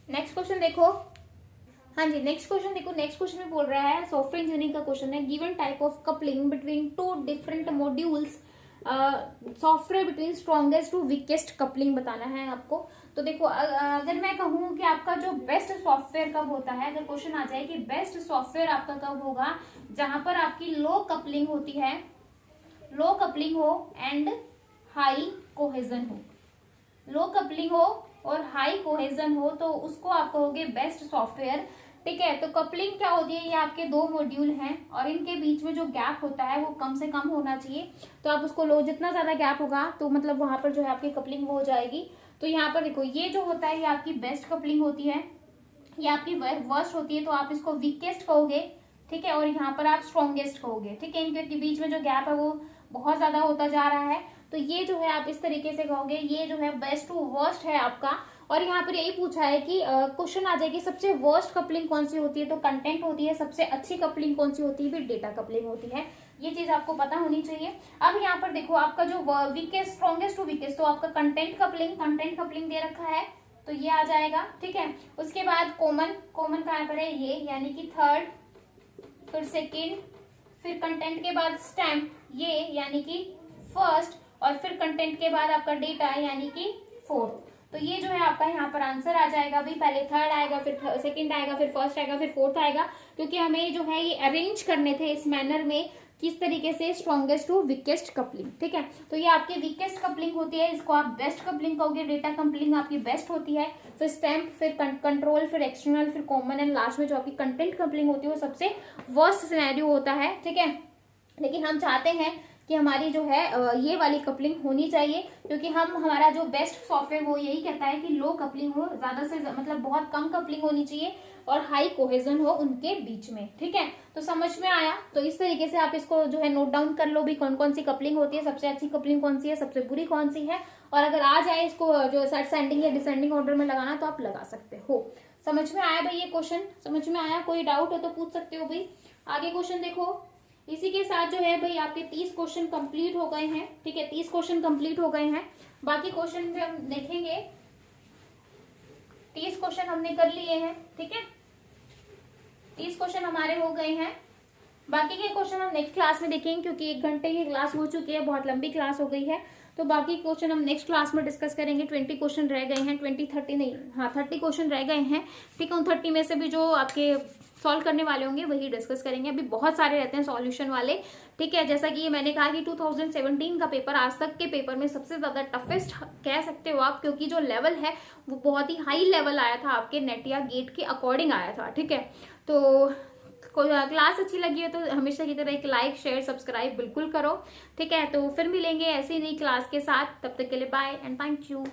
नेक्स्ट क्वेश्चन देखो, हाँ जी नेक्स्ट क्वेश्चन देखो। नेक्स्ट क्वेश्चन में बोल रहा है, सॉफ्टवेयर इंजीनियरिंग का क्वेश्चन है, given type of coupling between 2 different modules, software between strongest to weakest coupling बताना है आपको। तो देखो अगर मैं कहूँ कि आपका जो बेस्ट सॉफ्टवेयर कब होता है, अगर क्वेश्चन आ जाए कि बेस्ट सॉफ्टवेयर आपका कब होगा, जहां पर आपकी लो कपलिंग होती है, लो कपलिंग हो एंड हाई कोहेजन हो। लो कपलिंग हो और हाई कोहेजन हो तो उसको आप कहोगे बेस्ट सॉफ्टवेयर। ठीक है, तो कपलिंग क्या होती है, ये आपके दो मॉड्यूल हैं और इनके बीच में जो गैप होता है वो कम से कम होना चाहिए। तो आप उसको लो, जितना ज्यादा गैप होगा तो मतलब वहां पर जो है आपकी कपलिंग वो हो जाएगी। तो यहाँ पर देखो ये जो होता है ये आपकी बेस्ट कपलिंग होती है, ये आपकी वर्स्ट होती है तो आप इसको वीकेस्ट कहोगे। ठीक है, और यहाँ पर आप स्ट्रॉन्गेस्ट कहोगे। ठीक है, इनके बीच में जो गैप है वो बहुत ज्यादा होता जा रहा है, तो ये जो है आप इस तरीके से कहोगे, ये जो है बेस्ट टू वर्स्ट है आपका। और यहाँ पर यही पूछा है कि क्वेश्चन आ जाएगी सबसे वर्स्ट कपलिंग कौन सी होती है, तो कंटेंट होती है। सबसे अच्छी कपलिंग कौन सी होती है, फिर डेटा कपलिंग होती है। ये चीज आपको पता होनी चाहिए। अब यहाँ पर देखो आपका जो वीकेस्ट, स्ट्रॉन्गेस्ट टू वीकेस्ट, तो आपका कंटेंट कपलिंग दे रखा है तो ये आ जाएगा। ठीक है, उसके बाद कॉमन कहाँ पर है, ये यानी कि थर्ड, फिर सेकेंड, फिर कंटेंट के बाद स्टैम्प ये यानी कि फर्स्ट, और फिर कंटेंट के बाद आपका डेटा यानी कि फोर्थ। तो ये जो है आपका यहाँ पर आंसर आ जाएगा भाई, पहले थर्ड आएगा, फिर सेकंड आएगा, फिर फर्स्ट आएगा, फिर फोर्थ आएगा, क्योंकि हमें जो है ये अरेंज करने थे इस मैनर में, किस तरीके से स्ट्रॉन्गेस्ट टू वीकेस्ट कपलिंग। ठीक है, तो ये आपकी वीकेस्ट कपलिंग होती है, इसको आप बेस्ट कपलिंग कहोगे। डेटा कपलिंग आपकी बेस्ट होती है, फिर स्टैम्प, फिर कंट्रोल, फिर एक्सटर्नल, फिर कॉमन, एंड लास्ट में जो आपकी कंटेंट कपलिंग होती है वो सबसे वर्स्ट सिनेरियो होता है। ठीक है, लेकिन हम चाहते हैं कि हमारी जो है ये वाली कपलिंग होनी चाहिए, क्योंकि हमारा जो बेस्ट सॉफ्टवेयर वो यही कहता है कि लो कपलिंग हो, ज्यादा से मतलब बहुत कम कपलिंग होनी चाहिए और हाई कोहेजन हो उनके बीच में। ठीक है, तो समझ में आया। तो इस तरीके से आप इसको जो है नोट डाउन कर लो भी, कौन कौन सी कपलिंग होती है, सबसे अच्छी कपलिंग कौन सी है, सबसे बुरी कौन सी है, और अगर आ जाए इसको जो असेंडिंग या डिसेंडिंग ऑर्डर में लगाना तो आप लगा सकते हो। समझ में आया भाई, ये क्वेश्चन समझ में आया? कोई डाउट हो तो पूछ सकते हो भाई। आगे क्वेश्चन देखो। इसी के साथ जो है भाई आपके 30 क्वेश्चन कंप्लीट हो गए हैं। ठीक है, 30 क्वेश्चन कंप्लीट हो गए हैं। बाकी क्वेश्चन भी हम देखेंगे, 30 क्वेश्चन हमने कर लिए हैं। ठीक है, 30 क्वेश्चन हमारे हो गए हैं। बाकी के क्वेश्चन हम नेक्स्ट क्लास में देखेंगे, क्योंकि 1 घंटे की क्लास हो चुकी है, बहुत लंबी क्लास हो गई है। तो बाकी क्वेश्चन हम नेक्स्ट क्लास में डिस्कस करेंगे। 20 क्वेश्चन रह गए हैं, 30 नहीं, हाँ 30 क्वेश्चन रह गए हैं। ठीक है, उन 30 में से भी जो आपके सॉल्व करने वाले होंगे वही डिस्कस करेंगे। अभी बहुत सारे रहते हैं सॉल्यूशन वाले। ठीक है, जैसा कि मैंने कहा कि 2017 का पेपर आज तक के पेपर में सबसे ज्यादा टफेस्ट कह सकते हो आप, क्योंकि जो लेवल है वो बहुत ही हाई लेवल आया था, आपके नेट या गेट के अकॉर्डिंग आया था। ठीक है, तो क्लास अच्छी लगी है तो हमेशा की तरह एक लाइक, शेयर, सब्सक्राइब बिल्कुल करो। ठीक है, तो फिर मिलेंगे ऐसी नई क्लास के साथ, तब तक के लिए बाय एंड थैंक यू।